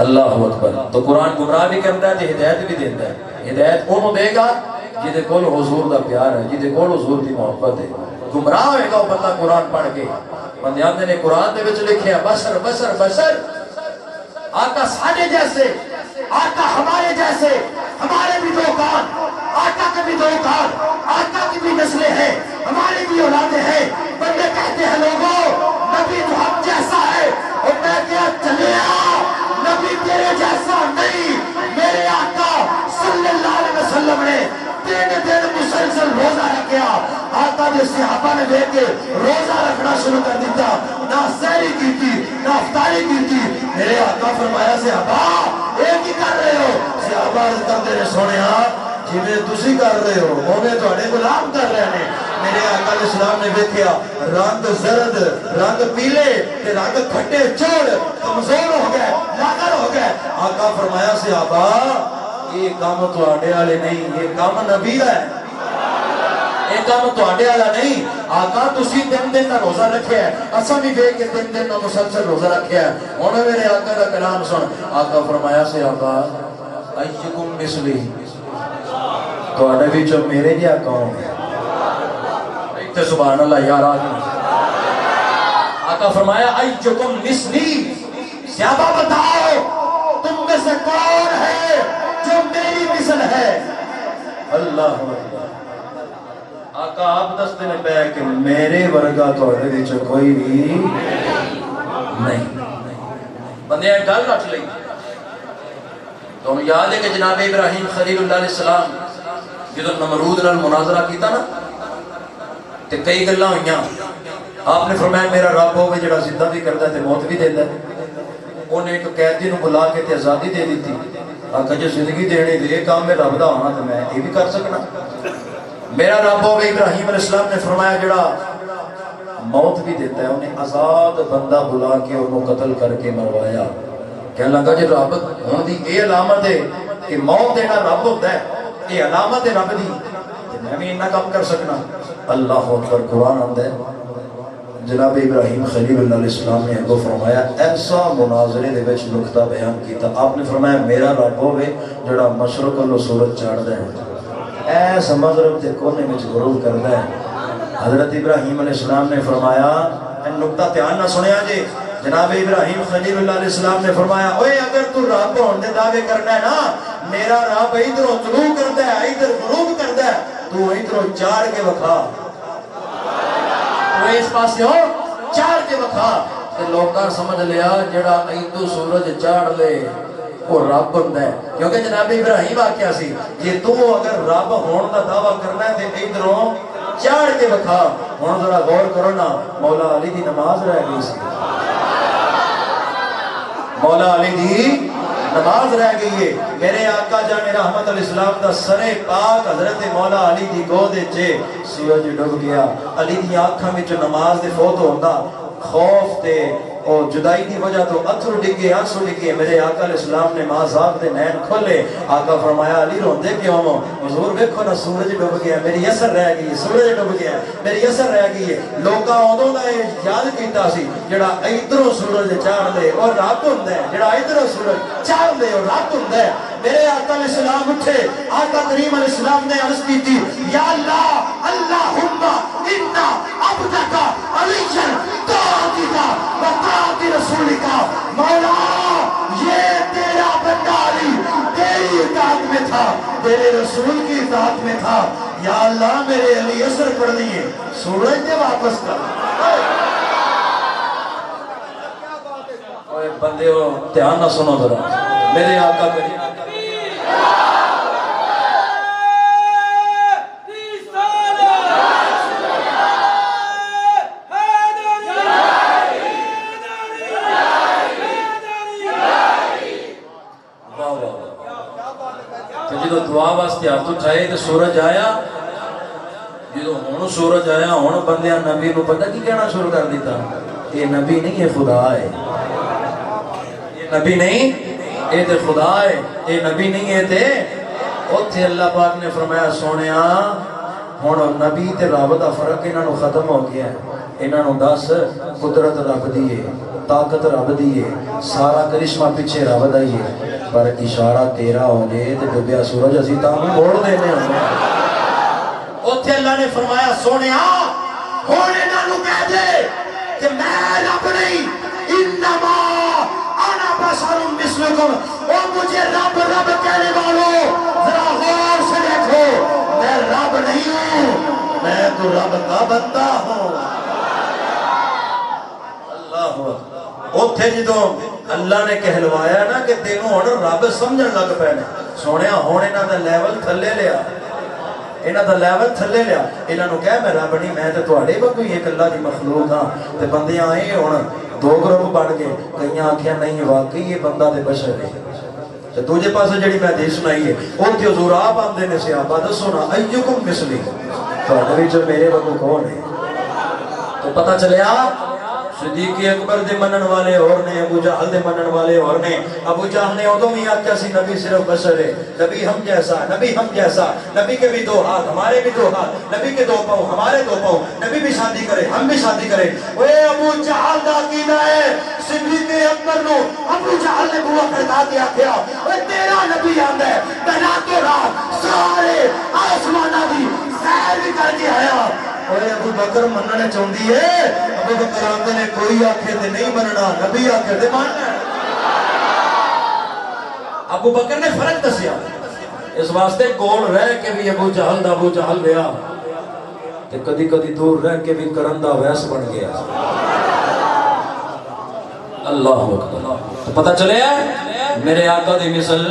اللہ اکبر۔ تو قرآن گمراہ بھی کرتا ہے تے ہدایت بھی دیتا ہے۔ ہدایت انہوں دے گا جدے کول حضور دا پیار ہے، جدے کول حضور دی محبت ہے۔ گمراہ ہوئے گا وہ بندہ قرآن پڑھ کے، بندیاں نے قرآن دے وچ لکھیا بشر بشر بشر، آقا ساڑھے جیسے، آقا ہمارے جیسے، ہمارے بھی دو کان، آقا کے بھی دو کان، آقا کی بھی نسلیں ہیں، ہماری بھی اولادیں ہیں۔ بندے کہتے ہیں لوگوں نبی تو ہم جیسا ہے، اور میں کیا چلیا نبی تیرے جیسا نہیں۔ میرے آقا صلی اللہ علیہ وسلم نے 3 دن مسلسل روزہ رکھیا۔ آقا نے صحابہ نے دیکھ کے روزہ رکھنا شروع کر دیتا، نہ سحری کی تھی نہ افطاری کی تھی۔ میرے آقا فرمایا صحابہ ایک ہی کر رہے ہو؟ صحابہ عرض کرتے نے سونیا جویں تسی کر رہے ہو اوویں تہاڈے غلام کر رہے ہیں۔ میرے آقا علیہ السلام نے دیکھیا رنگ زرد، رنگ پیلے تے رنگ کھٹے چوڑ کمزور ہو گئے، لاغر ہو گئے۔ آقا فرمایا صحابہ یہ کام تہاڈے والے نہیں، یہ کام نبی دا ہے، یہ کام تہاڈے والا نہیں۔ آقا تسی 3 دن کا روزہ رکھیا ہے، اساں بھی ویکھ کے 3 دن کا مسلسل روزہ رکھیا ہے۔ ہن میرے آقا دا کلام سن۔ آقا فرمایا صحابہ ایکم مثلی، تہاڈے وچوں میرے جہا کون ہے؟ تے سبحان اللہ یار آدمی۔ آقا فرمایا ایکم مثلی، صحابہ بتاؤ تم میں سے کون ہے جو میری مثل ہے؟ اللہ اکبر۔ آقا آپ دستے نے پہ کہ میرے ورگا تھوڑے وچ کوئی بھی نہیں۔ بندے گل رکھ لئی۔ تو یاد ہے کہ جناب ابراہیم خلیل اللہ علیہ السلام جدو نمرود نال مناظرہ کیتا نا تے کئی گلاں ہوئیاں۔ آپ نے فرمایا میرا رب ہوے جڑا زندہ بھی کردا تے موت بھی دیندا ہے۔ انہیں ایک قیدی نو بلا کے تے آزادی دے دیتی۔ آقا جو زندگی دینے دے کام میں رب دا ہونا تے میں یہ بھی کر سکنا۔ میرا رب ہوے ابراہیم علیہ السلام نے فرمایا جڑا موت بھی دیتا ہے، انہیں آزاد بندہ بلا کے انہوں قتل کر کے مروایا۔ کہنے لگا جی رب ہون دی اے علامت ہے کہ موت دینا رب ہوتا ہے، یہ علامت ہے رب دی، میں بھی انہا کام کر سکنا۔ اللہ اکبر۔ قرآن آندا ہے جناب ابراہیم خلیل اللہ علیہ السلام نے اگو فرمایا ایسا مناظرے دے وچ نقطہ بیان کیتا۔ آپ نے فرمایا میرا رب ہوے جڑا مشرق والو سورج چڑھدا ہے، ایس مغرب دے کونے وچ غروب کردا ہے۔ حضرت ابراہیم علیہ السلام نے فرمایا اے نقطہ دھیان نہ سنیا جی۔ جناب ابراہیم خلیل اللہ علیہ السلام نے فرمایا اوے اگر تو رب ہون دے دعوے کرنا ہے نا، میرا رب ادھروں طلوع کردا ہے ادھر غروب کردا ہے، تو ادھروں چاڑ کے وکھا، تو اس پاسے ہو چاڑ کے وکھا۔ تے لوکاں سمجھ لیا جڑا ادھر سورج چاڑ لے وہ رب ہوندا ہے، کیونکہ جناب ابراہیم آکھیا سی جے تو اگر رب ہون دا دعویٰ کرنا ہے تے ادھروں چاڑ کے وکھا۔ ہن ذرا غور کرو نا، مولا علی دی نماز رہ گئی سی، مولا علی دی نماز رہ گئی ہے۔ میرے آقا جان رحمت علیہ السلام دا سر پاک حضرت مولا علی دی گود چے سورج ڈب گیا۔ علی دی آنکھاں وچ نماز دے فوت ہوندا خوف تے اور جدائی دی وجہ تو اتھر ڈگے آنسو ڈگے۔ میرے آقا علیہ السلام نے ماں صاحب دے نین کھولے۔ آقا فرمایا علی روندے کیوں ہو؟ حضور دیکھو نا سورج ڈب گیا، میری اثر رہ گئی، سورج ڈب گیا میری اثر رہ گئی ہے۔ لوکاں اودوں دا یاد کیتا سی جڑا ادھروں سورج چاڑ دے اور رات ہوندا ہے، جڑا ادھروں سورج چاڑ دے اور رات ہوندا ہے۔ میرے آقا علیہ السلام اٹھے، آقا کریم علیہ السلام نے عرض کی تھی یا اللہ اللہم انا عبدک علیہ طاعتک و طاعت رسولک، مولا یہ تیرا بندہ علی تیری اطاعت میں تھا، تیرے رسول کی اطاعت میں تھا، یا اللہ میرے علی اثر پڑھنی ہے، سورج نے واپس کر۔ اوے بندے ہو دھیان نہ سنو ذرا، میرے آقا کریم جدو دعا واسطے ہاتھ اٹھائے تو سورج آیا، جدو ہوں سورج آیا ہوں بندیاں نبی نو پتہ کی کہنا شروع کر دیتا، یہ نبی نہیں یہ خدا ہے، یہ نبی نہیں یہ تے خدا ہے، یہ نبی نہیں ہے تے اوتھے اللہ پاک نے فرمایا سونیا ہوں نبی تے رب دا فرق انہاں نو ختم ہو گیا ہے، انہاں نو دس قدرت رب دی ہے، طاقت رب دی ہے، سارا کرشمہ پیچھے رب دا ہی ہے، پر اشارہ تیرا ہونے تے ڈبیا سورج اسی تاں موڑ دینے ہونے۔ اوتھے اللہ نے فرمایا سونیا ہن انہاں نو کہہ دے کہ میں رب نہیں، انما انا بشر مثلکم، او مجھے رب رب کہنے والوں ذرا غور سے دیکھو، میں رب نہیں ہوں، میں تو رب کا بندہ ہوں۔ اللہ اوتھے جدوں اللہ نے کہلوایا نا کہ تینوں ہن رب سمجھن لگ پینے، سونیا ہن انہاں دا لیول تھلے لیا، انہاں دا لیول تھلے لیا، انہاں نو کہہ میں رب نہیں، میں تے تواڈے وانگوں ہی ایک اللہ دی مخلوق ہاں، تے بندیاں آئے ہن دو گروپ بن گئے، کئیاں آکھیا نہیں واقعی یہ بندہ تے بشر ہے، تے دوجے پاسے جڑی میں حدیث سنائی ہے اوتھے حضور آپ آندے نے صحابہ دسو نا ایکم مثلی، تواڈے وچ میرے وانگوں کون ہے؟ تو پتہ چلیا صدیق اکبر دے منن والے اور نے، ابو جہل دے منن والے اور نے۔ ابو جہل نے ادوں بھی آکھیا سی نبی صرف بشر ہے، نبی ہم جیسا، نبی ہم جیسا، نبی کے بھی دو ہاتھ ہمارے بھی دو ہاتھ، نبی کے دو پاؤں ہمارے دو پاؤں، نبی بھی شادی کرے ہم بھی شادی کرے۔ اوے ابو جہل دا عقیدہ ہے صدیق اکبر نو ابو جہل نے بوا کھڑکا کے آکھیا اوے تیرا نبی آندا ہے میں راتوں رات سارے آسماناں دی سیر بھی کر کے آیا۔ اور ابو بکر مننے چاہندی ہے، ابو بکر آندے نے کوئی آکھے تے نہیں مننا، نبی آکھے تے ماننا۔ ابو بکر نے فرق دسیا، اس واسطے کول رہ کے بھی ابو جہل دا ابو جہل لیا تے کدی کدی دور رہ کے بھی کرن دا ویس بن گیا۔ اللہ اکبر، تو پتہ چلے میرے آقا دی مثل،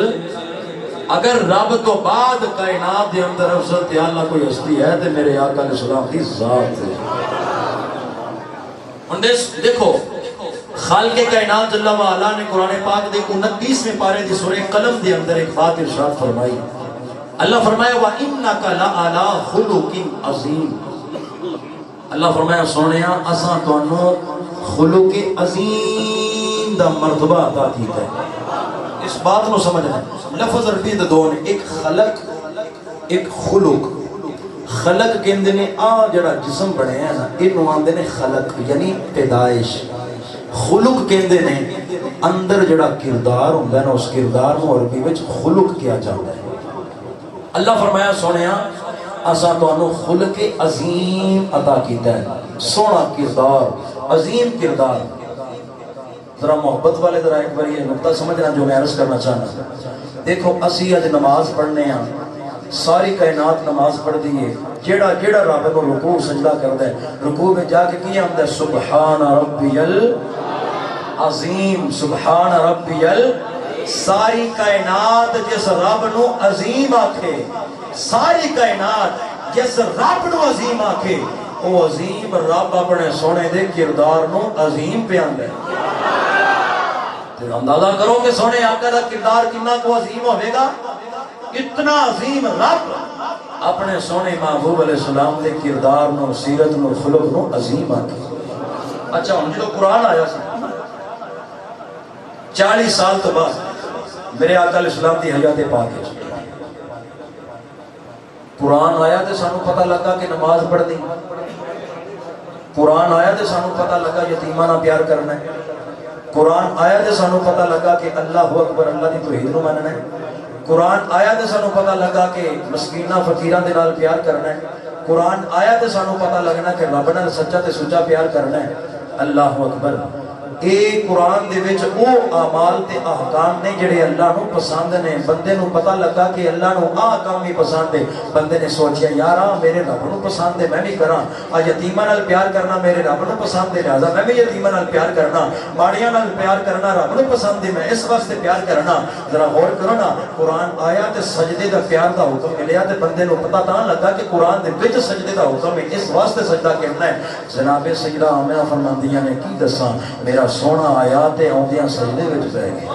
اگر رب تو بعد کائنات دے اندر افضل تے اللہ کوئی ہستی ہے تے میرے آقا علیہ السلام کی ذات ہے۔ ہن دیکھو خالق کائنات جل و علا نے قرآن پاک دے 29ویں پارے دی سورہ قلم دے اندر ایک بات ارشاد فرمائی، اللہ فرمایا وَإِنَّكَ لَعَلَىٰ خُلُقٍ عَظِيمٍ، اللہ فرمایا سونیا اساں تانوں خلق عظیم دا مرتبہ عطا کیتا ہے۔ اس بات کو سمجھنا لفظ عربی دے دو نے، ایک خلق ایک خلق۔ خلق کہندے نے آ جڑا جسم بنے ہے نا اینو آندے نے خلق یعنی پیدائش، خلق کہندے نے اندر جڑا کردار ہوندا ہے نا اس کردار نو عربی وچ خلق کیا جاندا ہے۔ اللہ فرمایا سونیا اساں تانوں خلق عظیم عطا کیتا ہے، سونا کردار، عظیم کردار۔ ذرا محبت والے ذرا ایک بار یہ نقطہ سمجھنا جو میں عرض کرنا چاہنا، دیکھو اسی اج نماز پڑھنے ہاں، ساری کائنات نماز پڑھ دی ہے، جیڑا جیڑا رب کو رکوع سجدہ کردا ہے، رکوع میں جا کے کی آندا ہے سبحان ربی العظیم، سبحان ربی ساری کائنات جس رب نو عظیم آکھے، ساری کائنات جس رب نو عظیم آکھے، وہ عظیم رب اپنے سونے دے کردار نو عظیم پہ آندا ہے۔ اندازہ کرو کہ سونے آقا دا کردار کتنا کو عظیم ہوئے گا، اتنا عظیم رب اپنے سونے محبوب علیہ السلام دے کردار نو، سیرت نو، خلق نو عظیم آکھے۔ اچھا ہم جو قرآن آیا سی 40 سال تو بعد میرے آقا علیہ السلام دی حیات پاک ہے، قرآن آیا تے سانو پتہ لگا کہ نماز پڑھ دی، قرآن آیا تے سانو پتہ لگا یتیمانہ پیار کرنا ہے، قرآن آیا تے سانو پتہ لگا کہ اللہ اکبر اللہ دی توحید نو مننا ہے، قرآن آیا تے سانو پتہ لگا کہ مسکینہ فقیراں دے نال پیار کرنا ہے، قرآن آیا تے سانو پتہ لگنا کہ رب نال سچا تے سچا پیار کرنا ہے۔ اللہ اکبر، اے قرآن دے وچ او اعمال تے احکام نے جڑے اللہ نو پسند نے. بندے نو پتہ لگا کہ اللہ نو آ کام ہی پسند ہے. بندے نے سوچیا یار میرے رب نو پسند ہے میں بھی کراں. یتیماں نال پیار کرنا میرے رب نو پسند ہے لہذا میں بھی یتیماں نال پیار کرنا. ماڑیاں نال پیار کرنا رب نو پسند ہے میں اس واسطے پیار کرنا. ذرا غور کرو نا قرآن آیا تے سجدے دا پیار دا حکم ملیا تے بندے نو پتہ تاں لگا کہ قرآن دے وچ سجدے دا حکم ہے اس واسطے سجدہ کرنا ہے. جناب سیدہ آمنہ فرماندیاں نے کی دساں میرا سونا آیا تے اوندیاں سجدے وچ پے گیا.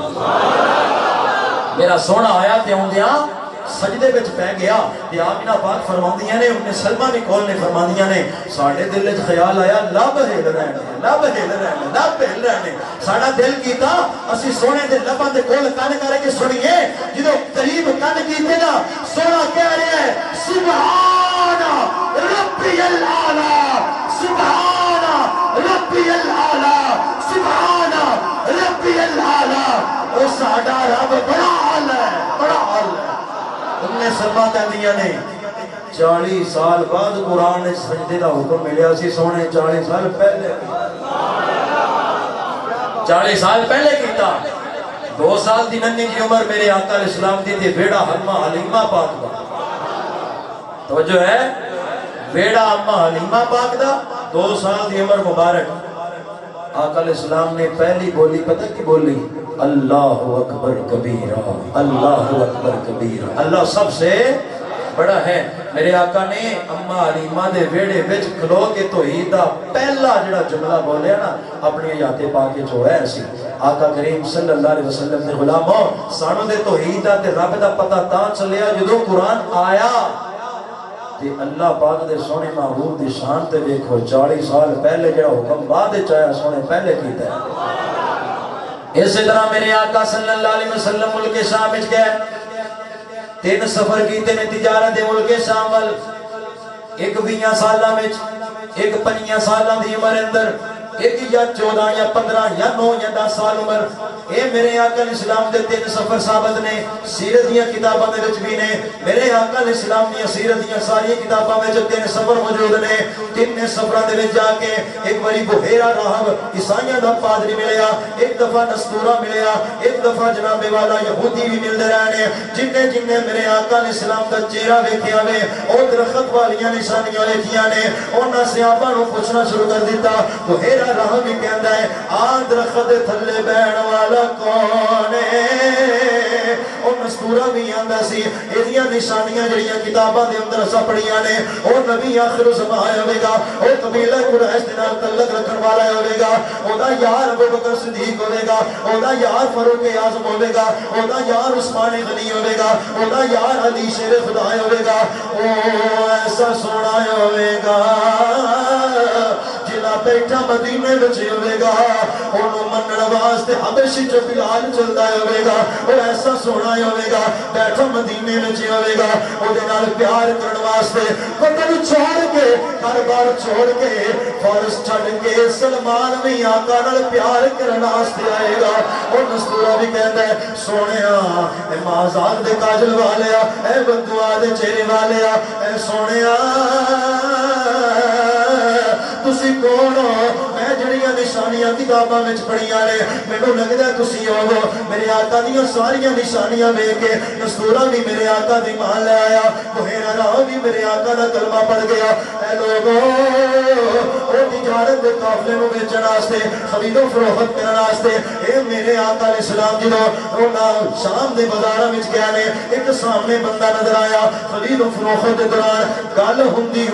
میرا سونا آیا تے اوندیاں سجدے وچ پہ گیا. تے آمنہ پاک فرماندیاں نے ابن سلمہ نے کول نے فرماندیاں نے ساڈے دل وچ خیال آیا لب ہل رہے نے لب ہل رہے نے لب ہل رہے نے. ساڈا دل کیتا اسی سونے دے لباں دے کول کن کر کے سنیے. جدوں قریب کن کیتے نا سونا کہہ رہا ہے سبحان ربی الاعلی سبحان ربی الاعلی سبحان ربی الاعلی. او ساڈا رب بڑا اعلی ہے بڑا اعلی ہے. ابن سلمہ کہندیاں نے 40 سال بعد قرآن سجدے دا حکم ملیا سی سونے 40 سال پہلے 40 سال پہلے کیتا. 2 سال دی ننھی جی عمر میرے آقا علیہ السلام دی تھی بیڑا اماں حلیمہ پاک دا. توجہ ہے بیڑا اماں حلیمہ پاک دا 2 سال دی عمر مبارک. آقا علیہ السلام نے پہلی بولی پتہ کی بولی اللہ اکبر کبیرہ اللہ اکبر کبیرہ. اللہ سب سے بڑا ہے. میرے آقا نے اماں حلیمہ دے ویڑے وچ کھلو کے توحید دا پہلا جڑا جملہ بولیا نا اپنی حیات پاک وچ ہویا ہے سی. آقا کریم صلی اللہ علیہ وسلم دے غلاموں سانوں دے توحید دا تے رب دا پتہ تاں چلیا جدوں قرآن آیا تے اللہ پاک دے سونے محبوب دی شان تے دیکھو 40 سال پہلے جڑا حکم بعد وچ آیا سونے پہلے کیتا ہے. اسی طرح میرے آقا صلی اللہ علیہ وسلم ملک شام وچ گئے 3 سفر کیتے نے تجارت دے ملک شام وال. ایک 20 سالاں وچ ایک 5 سالاں دی عمر اندر ایک یا 14 یا 15 یا 9 یا 10 سال عمر. اے میرے آقا علیہ السلام دے 3 سفر ثابت نے سیرت دیاں کتاباں دے وچ بھی نے. میرے آقا علیہ السلام دیاں سیرت دیاں ساری کتاباں وچ 3 سفر موجود نے. 3 سفراں دے وچ جا کے ایک بڑی بحیرہ راہب عیسائیاں دا پادری ملیا. ایک دفعہ نستورہ ملیا. ایک دفعہ جناب والا یہودی بھی ملدے رہے نے. جن میرے آقا علیہ السلام دا چہرہ ویکھیا وے او درخت والیاں نشانیاں ویکھیاں نے. انہاں صحابہ نوں پوچھنا شروع کر دیتا بحیرہ راہ بھی کہندا ہے آن درخت تھلے بیٹھن والا کون ہے. او مستورہ بھی آندا سی ایدیاں نشانیاں جڑیاں کتاباں دے اندر اساں پڑھیاں نے او نبی آخر زمان ہوے گا او قبیلہ قریش دے نال تعلق رکھن والا ہوے گا. او دا یار ابو بکر صدیق ہوے گا. او دا یار فاروق اعظم ہوے گا. او دا یار عثمان غنی ہوے گا. او دا یار علی شیر خدا ہوے گا. او ایسا سونا ہوے گا بیٹھا مدینے وچ ہوے گا اونوں منن واسطے حبشی چ بلال چلدا ہوے گا. او ایسا سونا ہوے گا بیٹھا مدینے وچ ہوے گا او دے نال پیار کرن واسطے وطن چھوڑ کے گھر بار چھوڑ کے فارس چھڈ کے سلمان بھی آقا نال پیار کرن واسطے آئے گا. او نستورہ بھی کہندا ہے سونیا اے مازاد دے کاجل والیا اے بندوا دے چہرے والیا اے سونیا تسی کون ہو. میں جڑیاں نشانیاں کتاباں وچ پڑھیاں نے مینوں لگدا تسی ہو. میرے آقا دیاں ساریاں نشانیاں ویکھ کے نستورہ بھی میرے آقا دی مان لے آیا. بحیرہ راہ بھی میرے آقا دا کلمہ پڑھ گیا. اے لوگو او تجارت دے قافلے نوں بیچن واسطے خرید و فروخت کرن واسطے اے میرے آقا علیہ السلام جدوں انہاں شام دے بازاراں وچ گئے نے ایک سامنے بندہ نظر آیا. خرید و فروخت دے دوران گل ہوندی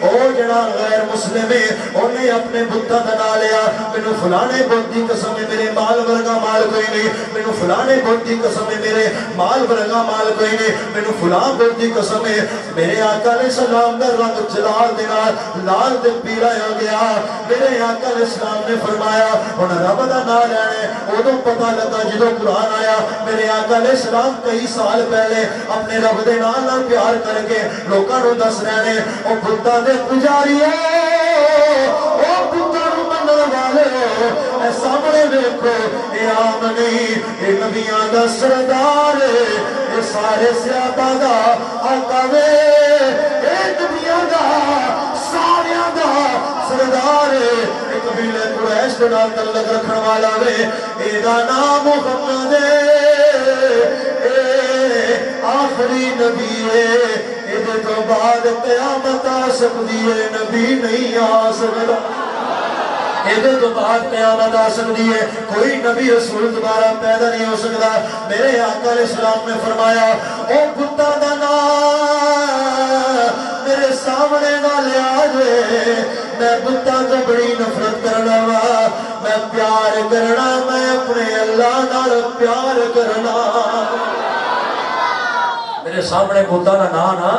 او جڑا غیر مسلم انہیں اپنے بتاں دا نام لیا. مینوں فلانے بت دی قسم ہے میرے مال ورگا مال کوئی نہیں. مینوں فلانے بت دی قسم ہے میرے مال ورگا مال کوئی نہیں. مینوں فلاں بت دی قسم ہے. میرے آقا علیہ السلام دا رنگ جلال دے نال لال تے پیلا ہو گیا. میرے آقا علیہ السلام نے فرمایا ہن رب دا نام لینا. اودوں پتہ لگا جدوں قرآن آیا میرے آقا علیہ السلام کئی سال پہلے اپنے رب دے نام نال پیار کر کے لوکاں نوں دس رہے نے او بتاں دے پجاری او پتر منن والے اے سامنے دیکھو اے عام نہیں اے نبیاں دا سردار اے سارے صحابہ دا آقا وے اے نبیاں دا ساریاں دا سردار اے قبیلے قریش دے نال تعلق رکھن والا وے ایدا نام محمد آخری نبی ہے ایدے تو بعد قیامت آ سکتی ہے نبی نہیں آ سکتا ایدے تو بعد قیامت آ سکتی ہے کوئی نبی رسول دوبارہ پیدا نہیں ہو سکتا میرے آقا علیہ السلام نے فرمایا او بتا دا نام میرے سامنے نہ لیا جے میں بتا تو بڑی نفرت کرنا وا میں پیار کرنا میں اپنے اللہ نال پیار کرنا میرے سامنے بتا دا نا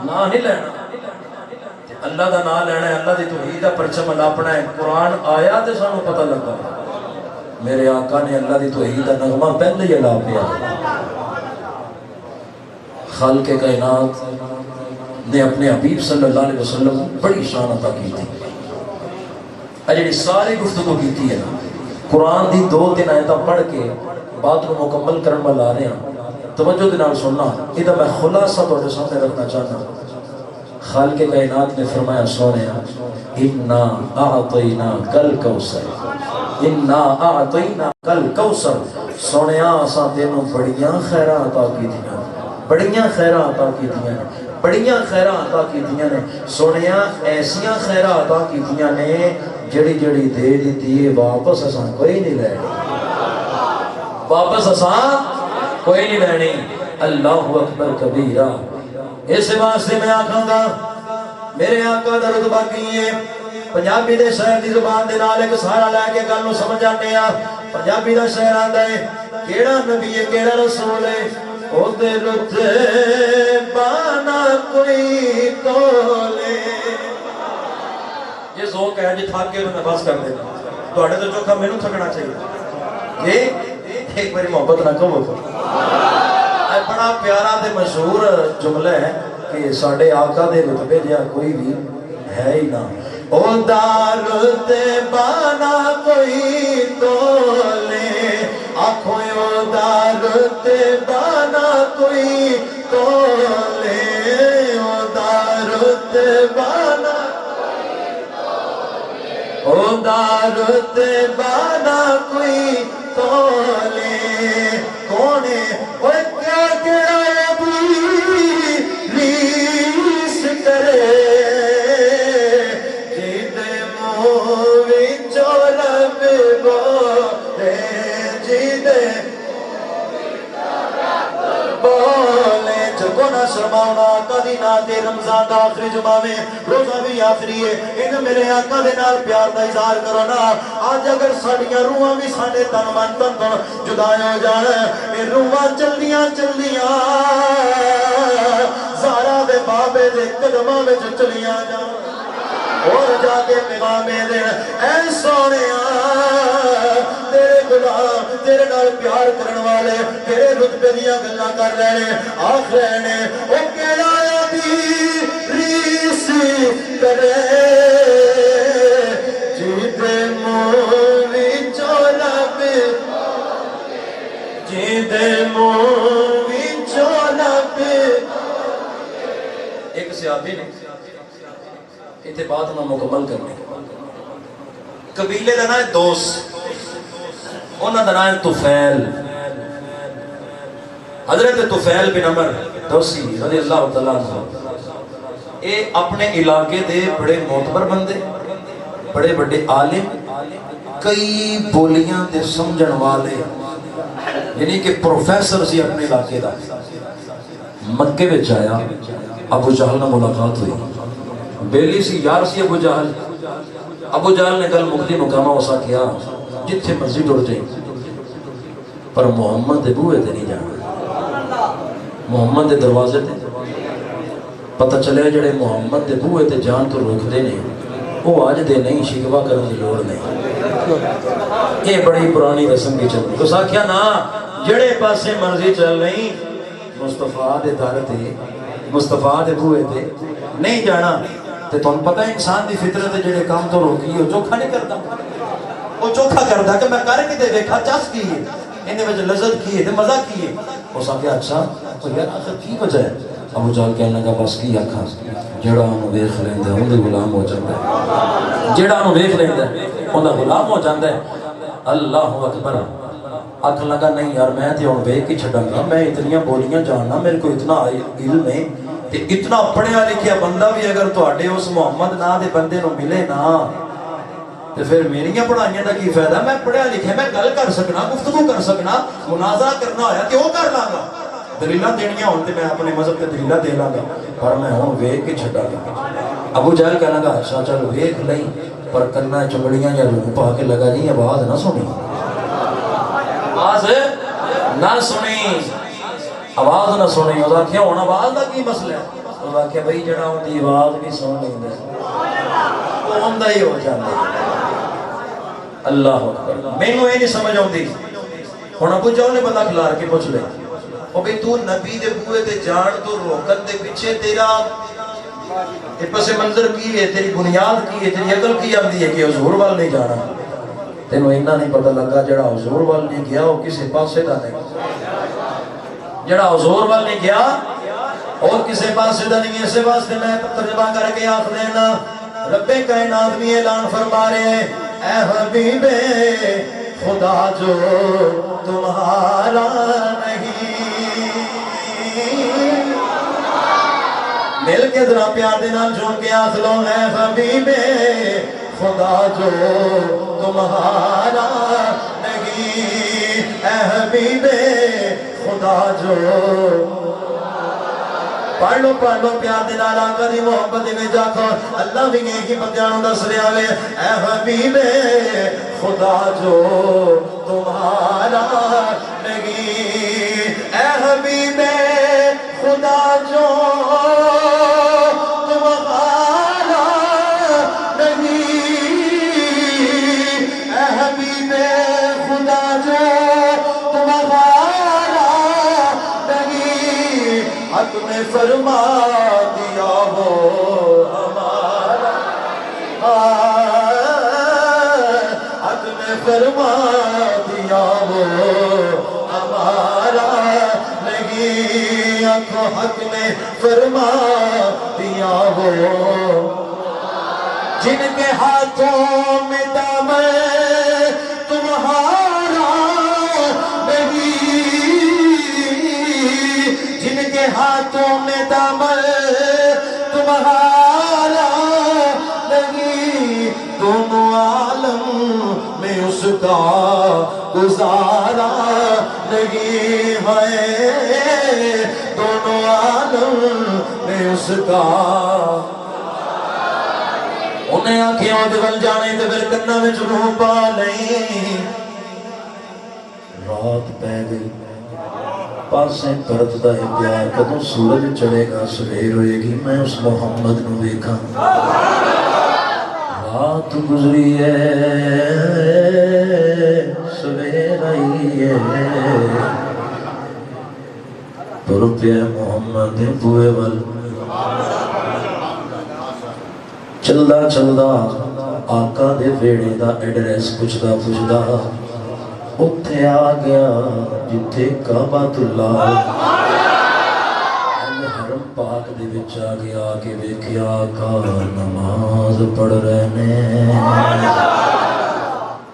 نہیں لینا اللہ دا نام لینا ہے اللہ دی توحید دا پرچم الاپنا ہے قرآن آیا تے سانو پتہ لگا میرے آقا نے اللہ دی توحید دا نغمہ پہلے ہی الا پیا خالق کائنات نے اپنے حبیب صلی اللہ علیہ وسلم بڑی شان عطا کی تھی اجڑی ساری گفتگو کی تھی ہے نا قرآن دی 2-3 آیتاں پڑھ کے بات کو مکمل کرن والا رہے ہیں توجہ دے نال سننا یہ میں خلاصہ تہاڈے سامنے رکھنا چاہتا ہوں خالق کائنات نے فرمایا سونیا انا اعطینا کل کوثر انا اعطینا کل کوثر سونیا اساں تینوں بڑیاں خیراں عطا کیتیاں بڑیاں خیراں عطا کیتیاں بڑیاں خیراں عطا کیتیاں نے سونیا ایسیاں خیراں عطا کیتیاں نے جڑی جڑی دے دیتی ہے واپس اساں کوئی نہیں لینی واپس اساں کوئی نہیں لینی اللہ اکبر کبیرہ اس واسطے میں آکھاں گا میرے آقا دا رتبہ کی ہے پنجابی دے شہر دی زبان دے نال ایک سارا لے کے گل نوں سمجھ آنے آ پنجابی دا شہر آندا ہے کیڑا نبی ہے کیڑا رسول ہے او دے رتبہ نہ کوئی تولے یہ ذوق ہے جی تھک کے میں بس کر دینا تواڈے تو چوکھا مینوں تھکنا چاہیے جی ایک باری محبت نہ کہو بڑا پیارا تے مشہور جملہ ہے کہ ساڈے آقا دے رتبے جہا کوئی بھی ہے ہی نہ او دار تے بانا کوئی تولے آنکھوں او دار تے بانا کوئی تولے او دار تے بانا او دار تے بانا کوئی تولے کونے اوے کیا کیا بھی ریس کرے جیدے مووی چورب بولے جیدے بولے جگو نہ شرماؤنا کدی نہ دے رمضان دا آخری جمعہ میں روزہ بھی آخری ہے ان میرے آقا دے نال پیار دا اظہار کرو نا آج اگر ساڑیاں روحاں بھی ساڑے تن من تن جدائے ہو جانا اے روحاں چلدیاں چلدیاں زارا دے بابے دے قدماں میں چلیاں جان اور جا کے پیغامے دے اے سونیا تیرے غلام تیرے نال پیار کرن والے تیرے رتبے دیاں گلاں کر رہے آکھ رہے نے او کیڑا بھی ریس کرے جیدے مووی چولب جیدے مووی چولب ایک صحابی نے اتنے بات میں مکمل کرنے قبیلے دا نام دوست انہاں دا نام طفیل حضرت طفیل بن عمر دوسی رضی اللہ تعالیٰ عنہ اے اپنے علاقے دے بڑے معتبر بندے بڑے بڑے عالم کئی بولیاں دے سمجھن والے یعنی کہ پروفیسر سی اپنے علاقے دا مکے وچ آیا ابو جہل نہ ملاقات ہوئی بیلی سی یار سی ابو جہل نے کل مقدی مقامہ اسا کیا جتھے مرضی ٹر جائیں پر محمد دے بوئے تے نہیں جانا محمد دے دروازے تے پتہ چلے جڑے محمد دے بوئے تے جان تو روک دے نہیں وہ آج دے نہیں شکوہ کرنے دی لوڑ نہیں یہ بڑی پرانی رسم کی چل رہی اسا کیا نا جڑے پاسے مرضی چل رہی مصطفیٰ دے دار تے مصطفیٰ دے بوئے تے نہیں جانا تے تو پتہ ہے انسان دی فطرت جڑے کام تو روکی وہ چوکھا نہیں کرتا وہ چوکھا کرتا کہ میں کر کے دے دیکھا چاس کی ہے انہیں وجہ لذت کی ہے مزہ کی ہے وہ سا کہ اچھا تو یار آخر کی وجہ ہے ابو جہل کہنے لگا بس کی آکھا جڑا انہوں دیکھ لیندے ہوں دے غلام ہو جاتا ہے جڑا انہوں ویکھ لیندہ ہے انہوں غلام ہو جاندہ ہے. اللہ اکبر. آکھن لگا نہیں یار میں تے ہن ویکھ کے چھڈاں گا, میں اتنیاں بولیاں جاننا, میرے کو اتنا علم ہے تے اتنا پڑھیا لکھیا بندہ بھی اگر تواڈے اس محمد نا دے بندے نو ملے نا تے پھر میریاں پڑھائیاں دا کی فائدہ. میں پڑھیا لکھیا, میں گل کر سکنا, گفتگو کر سکنا, مناظرہ کرنا ہویا تے وہ کر لاں گا. دلیلاں دینیاں ہون تے میں اپنے مذہب تے دلیلاں دے لاں گا, پر میں ہن ویکھ کے چھڈاں گا. ابو جہل کہنے لگا اچھا چل ویکھ لئی, پر کرنا چنگڑیاں یا روح پا کے لگا جی آواز نہ سنی, آواز نہ سنی, آواز نہ سنی. وہ آخیا ہوں آواز کا کی مسئلہ ہے؟ وہ آخیا بھائی جڑا ان کی آواز بھی سن لینا وہ اندھا ہی ہو جاتا. اللہ اکبر. مینوں یہ نہیں سمجھ آتی. ہوں ابو جہل نے بندہ کھلار کے پوچھ لے, وہ بھائی تو نبی دے بوئے تے جان تو روکن دے پیچھے تیرا پس منظر کی ہے, تیری بنیاد کی ہے, تیری عقل کی آتی ہے کہ حضور وال نہیں جانا؟ تینوں اینا نہیں پتہ لگا جڑا حضور وال نہیں گیا وہ کسی پاسے دا نہیں, جڑا حضور وال نہیں گیا اور کسی پاسے دا نہیں. اسے واسطے میں ترجمہ کر کے آخ دینا, رب کائنات بھی اعلان فرما رہے ہیں اے حبیب خدا جو تمہارا نہیں. مل کے ذرا پیار دے نال جھوم کے آخ لو اے حبیب خدا جو تمہارا نہیں, اے حبیب خدا جو. پڑھ لو پیار دے نال آقا دی محبت میں جاکو. اللہ بھی یہی بندیاں دس رہا ہے اے حبیب خدا جو تمہارا نہیں, اے حبیب خدا جو تمہارا نہیں, اے حبیب خدا جو تمہارا نہیں. حق نے فرما دیا وہ ہمارا, حق نے فرما دیا وہ ہمارا نہیں, حق نے فرما دیا وہ. جن کے ہاتھوں میں دامن تمہارا نہیں, جن کے ہاتھوں میں دامن تمہارا نہیں, دونوں عالم میں اس کا گزارا نہیں ہے, دونوں عالم میں اس کا. انہیں آنکھیں آدھول جانے تے پھر کنہ میں روح پا نہیں. رات پہ گئی پاسیں پرتدا ہے پیار, کدوں سورج چڑھے گا سویر ہوئے گی میں اس محمد نو دیکھا. رات گزری ہے سویر آئی ہے, تر پہ محمد بوئے وال. چلدا چلدا آقا دے ویڑے دا ایڈریس پوچھدا اتھے آ گیا جتھے کعبۃ اللہ حرم پاک دے وچ آ گیا. کہ ویکھیا آقا نماز پڑھ رہے نے,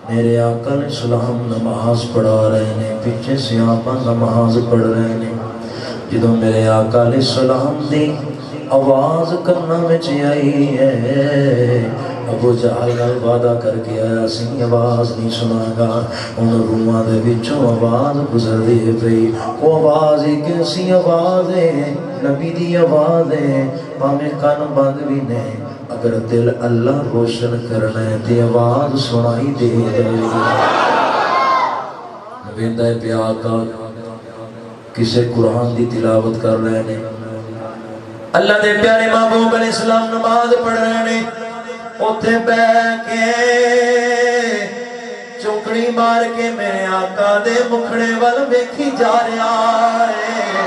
میرے آقا علیہ السلام نماز پڑھا رہے نے, پیچھے صحابہ نماز پڑھ رہے نے. جدوں میرے آقا علیہ السلام دی آواز کرنا میں آئی ہے, ابو جہل نال وعدہ کر کے آیا سی آواز نہیں سنا گا. ان روحاں دے وچوں آواز گزر دی پئی, وہ آواز ایک ایسی آواز ہے نبی دی آواز ہے, پاویں کان بند بھی نے, اگر دل اللہ روشن کرنا ہے تے آواز سنائی دے جائے گی. ویندا ہے پیا آقا کسے قرآن دی تلاوت کر رہے نے, اللہ دے پیارے محبوب علیہ السلام نماز پڑھ رہے نے. اتھے بیٹھ کے چونکڑی مار کے میرے آقا دے مکھڑے وال ویکھی جا رہا ہے.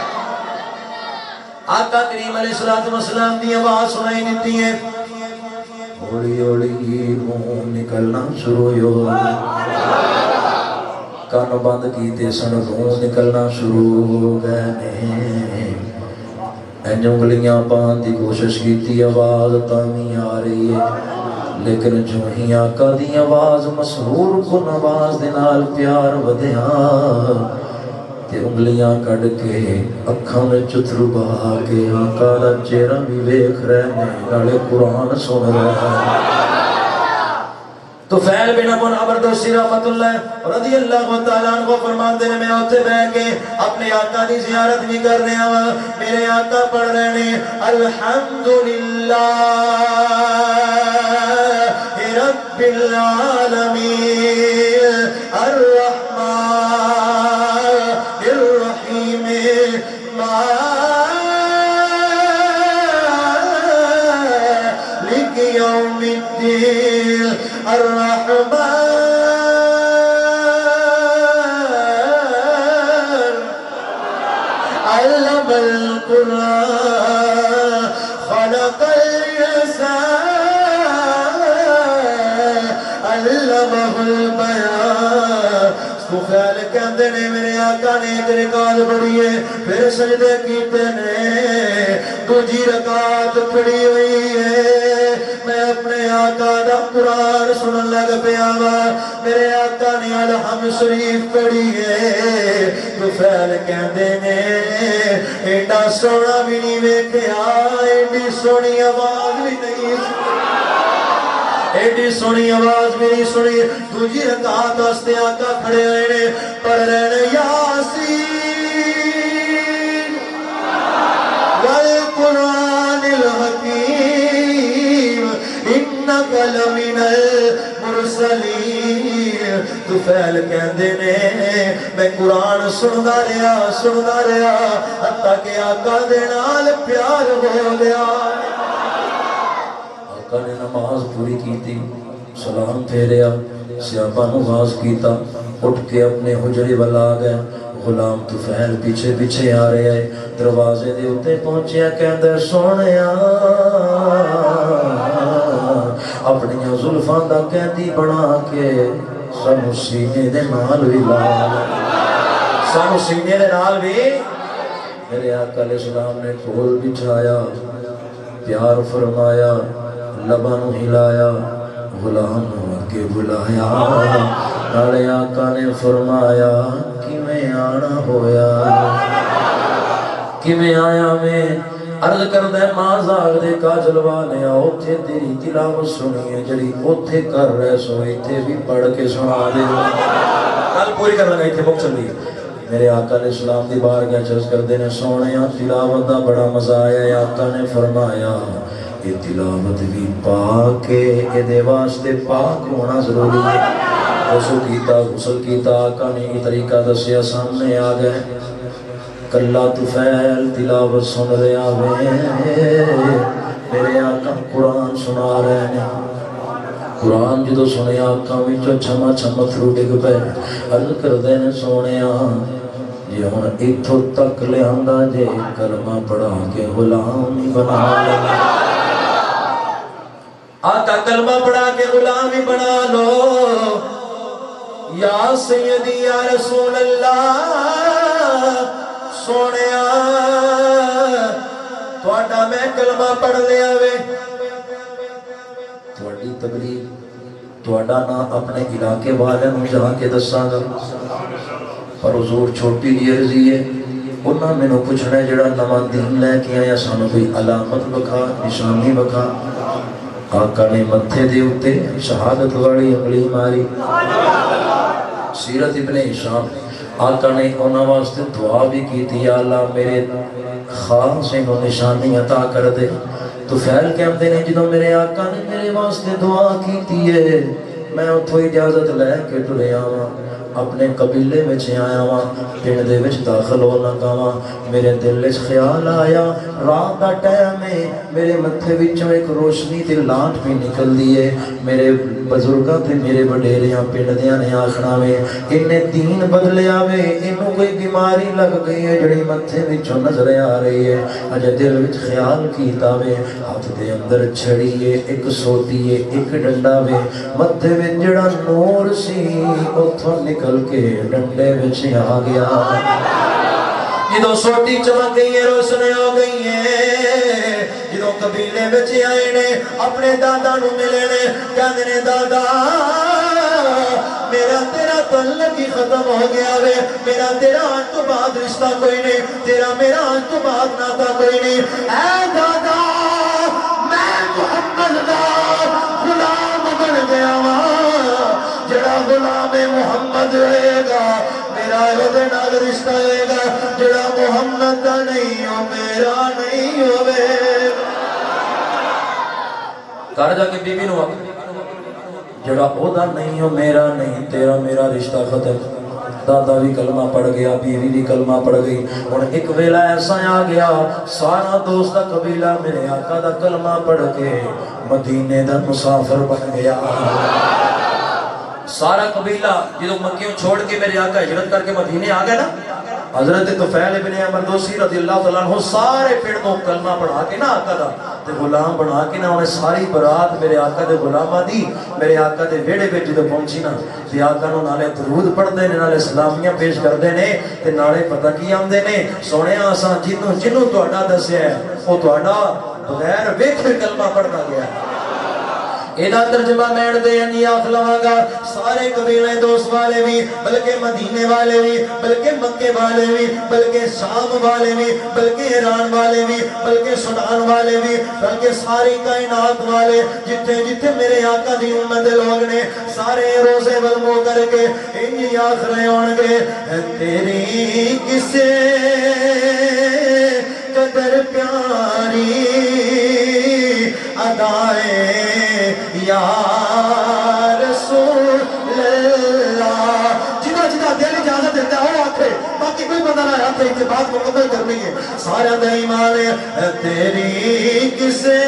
آقا کریم علیہ السلام دی آواز سنائی دیتی ہے, ہولی ہولی منہ نکلنا شروع ہو, کان بند کیتے سن روح نکلنا شروع ہو گئے نے. انگلیاں پان دی کوشش کیتی آواز تامی آ رہی ہے, لیکن جو ہی آقا دی آواز مسحور کن آواز دے نال پیار ودھیا تے انگلیاں کڈ کے اکھاں وچ اتھرو بہا کے آقا دا چہرہ بھی ویکھ رہے نے نالے قرآن سن رہے تو فعل بن ابن عمر دوسی رحمت اللہ رضی اللہ تعالیٰ عنہ فرماتے ہیں میں اوتھے بیٹھ کے اپنے آقا دی زیارت بھی کر رہے ہوں میرے آقا پڑھ رہے ہیں الحمدللہ رب العالمین الرحمن الرحیم مالک یوم الدین الرحمن علم القرآن خلق الإنسان علمه البيان تو خیال کہندے نے میرے آقا نے ایک رکعت پڑھی ہے پھر سجدے کیتے نے دوجی رکعت پڑھی ہوئی ہے میں اپنے آقا دا قرآن سنن لگ پیا میرے آقا نے الحمد شریف پڑھی ہے تو خیال کہندے نے ایڈا سونا بھی نہیں ویکھیا ایڈی سونی آواز بھی نہیں ایڈی سونی آواز میری سنی دوجی رکعت واسطے آقا کھڑے ہوئے نے پڑھ رہے نے یاسین والقرآن الحکیم انک لمن المرسلین تو فعل کہندے نے میں قرآن سندا رہا حتیٰ کہ آقا دے نال پیار ہو گیا آقا نے نماز پوری کی تھی سلام پھیریا سیابہ نواز کیتا اٹھ کے اپنے حجرے والا آ گیا غلام طفیل پیچھے پیچھے آ رہے ہیں دروازے دے اتے پہنچیا کہندے سونیا اپنی زلفاں دا قیدی بنا کے سانو سینے دے نال بھی لا سانو سینے دے نال بھی میرے آقا علیہ السلام نے ٹھول بچھایا پیار فرمایا لبانو ہلایا غلام کے بلایا نالے آقا نے فرمایا کیویں آنا ہویا کیویں آیا میں عرض کردہ ماں زاغ دے کاجل والے اوتھے تیری تلاوت سنی ہے جڑی اوتھے کر رہے سو ایتھے بھی پڑھ کے سنا دے کل پوری کر لگا ایتھے بک چل دی میرے آقا علیہ السلام دی بارگاہ چرز کر دینے سونے تلاوت دا بڑا مزہ آیا آقا نے فرمایا یہ تلاوت بھی پاک ہے یہ دے واسطے پاک ہونا ضروری ہے غسل کیتا آقا نے یہ طریقہ دسیا سامنے آ گئے کلا طفیل تلاوت سن رہے آوے میرے آقا قرآن سنا رہے ہیں قرآن جدو سنے آقا وچوں چھما چھما تھرو ڈگ پے عرض کردے نے سونے جی ہن ایتھوں تک لے آندا جے کلمہ پڑھا کے غلام ہی بنا لے آقا کلمہ پڑھا کے غلام ہی بنا لو یا سیدی یا رسول اللہ سونے توڑا میں کلمہ پڑھ لیا وے توڑی تقریب توڑا نا اپنے علاقے والے میں جہاں کے دساں گا پر حضور چھوٹی جی عرضی ہے انہاں میں نو پوچھنے جڑا نواں دین لے کے آیا سانو کوئی علامت بکھا نشانی بکھا آقا نے متھے دے اتے شہادت والی انگلی ماری سیرت ابن ہشام آقا نے انہاں واسطے دعا بھی کی تھی یا اللہ میرے خاص انہوں نشانی عطا کر دے تو فیل کے ہم دینے جنہوں میرے آقا نے میرے واسطے دعا کی تھی ہے میں اتھو اجازت لے کے ٹرے آواں اپنے قبیلے میں آیا ہوا پنڈ دے وچ داخل ہونا گاواں میرے دل وچ خیال آیا رات دا ٹائم ہے میرے متھے وچوں ایک روشنی تے لاٹ بھی نکل دی ہے میرے بزرگاں تے میرے وڈیریاں پنڈ دیاں نے آکھنا وے انہیں دین بدلیا وے انہوں کوئی بیماری لگ گئی ہے جڑی متھے وچوں نظر آ رہی ہے اجے دل وچ خیال کیتا وے ہاتھ دے اندر چھڑی ہے ایک سوٹی ہے ایک ڈنڈا وے متھے وچ جڑا نور سی اوتھوں نکل کے ڈنڈے وچ آ گیا جدوں سوٹی چمک گئی ہے روشنی ہو گئی ہے جدوں قبیلے وچ آئے نے اپنے دادا نو ملے نے کہندے نے دادا میرا تیرا تعلق ہی ختم ہو گیا وے میرا تیرا آج تو بعد رشتہ کوئی نہیں تیرا میرا آج تو بعد ناتا کوئی نہیں اے دادا میں محمد دا غلام بن گیا ہاں جڑا غلام محمد ہوئے گا میرا اودے نال رشتہ ہوئے گا جڑا محمد دا نہیں ہو میرا نہیں ہوئے گھر جا کے بی بی نو جڑا اودا نہیں ہو میرا نہیں تیرا میرا رشتہ ختم دادا بھی کلمہ پڑھ گیا بیوی بھی کلمہ پڑھ گئی اور ایک ویلا ایسا آ گیا سارا دوست دا قبیلہ میرے آقا دا کلمہ پڑھ کے مدینے دا مسافر بن گیا سارا قبیلہ جدو مکیوں چھوڑ کے میرے آقا ہجرت کر کے مدینے آ گئے نا حضرت طفیل ابن عمر دوسی رضی اللہ تعالیٰ عنہ سارے پیڑ کو کلمہ پڑھا کے نا آقا دا تے غلام بنا کے نا انہیں ساری برات میرے آقا دے غلامہ دی میرے آقا دے ویڑے پہ جدو پہنچی نا تے آقا نو نالے درود پڑھ دے نے نالے سلامیاں پیش کر دے نے تے نالے پتہ کی آم دے نے سونے آسان جنوں تو اڈا دسے ہے وہ تو اڈا بغیر ویکھے کلمہ پڑھنا گیا ہے ایدہ ترجمہ میڑ دے یعنی آخ لواں گا سارے قبیلے دوست والے بھی بلکہ مدینے والے بھی بلکہ مکے والے بھی بلکہ شام والے بھی بلکہ ایران والے بھی بلکہ سوڈان والے بھی بلکہ ساری کائنات والے جتھے جتھے میرے آقا دی امت لوگ نے سارے روزے والمو کر کے انہی آخ رہے ہونگے تیری کسے قدر پیاری ادائے یا رسول اللہ جنہ جنہ دل اجازت دیتا ہے وہ آکھے باقی کوئی بندہ نہ آتے کہ بات مقدر کرنی ہے سارا دا ایمان ہے تیری کسے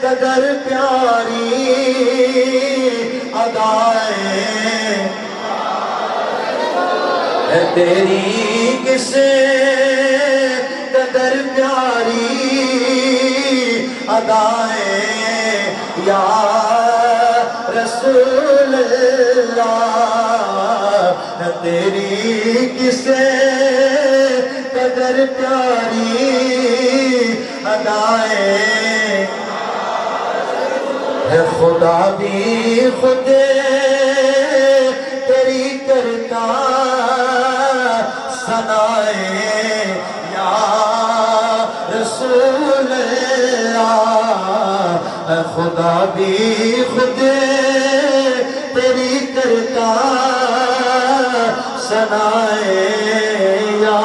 قدر پیاری ادائے تیری کسے قدر پیاری ادائے یا رسول اللہ تیری کسے قدر پیاری ادائے ہے خدا بھی خود تیری کرتا ثنائے یا رسول اللہ خدا بھی خود تیری کرتا ثنائے یا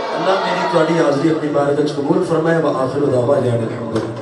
اللہ میری تواڈی حاضری اپنی بارگاہ وچ قبول فرمائے وآخر دعوانا الحمدللہ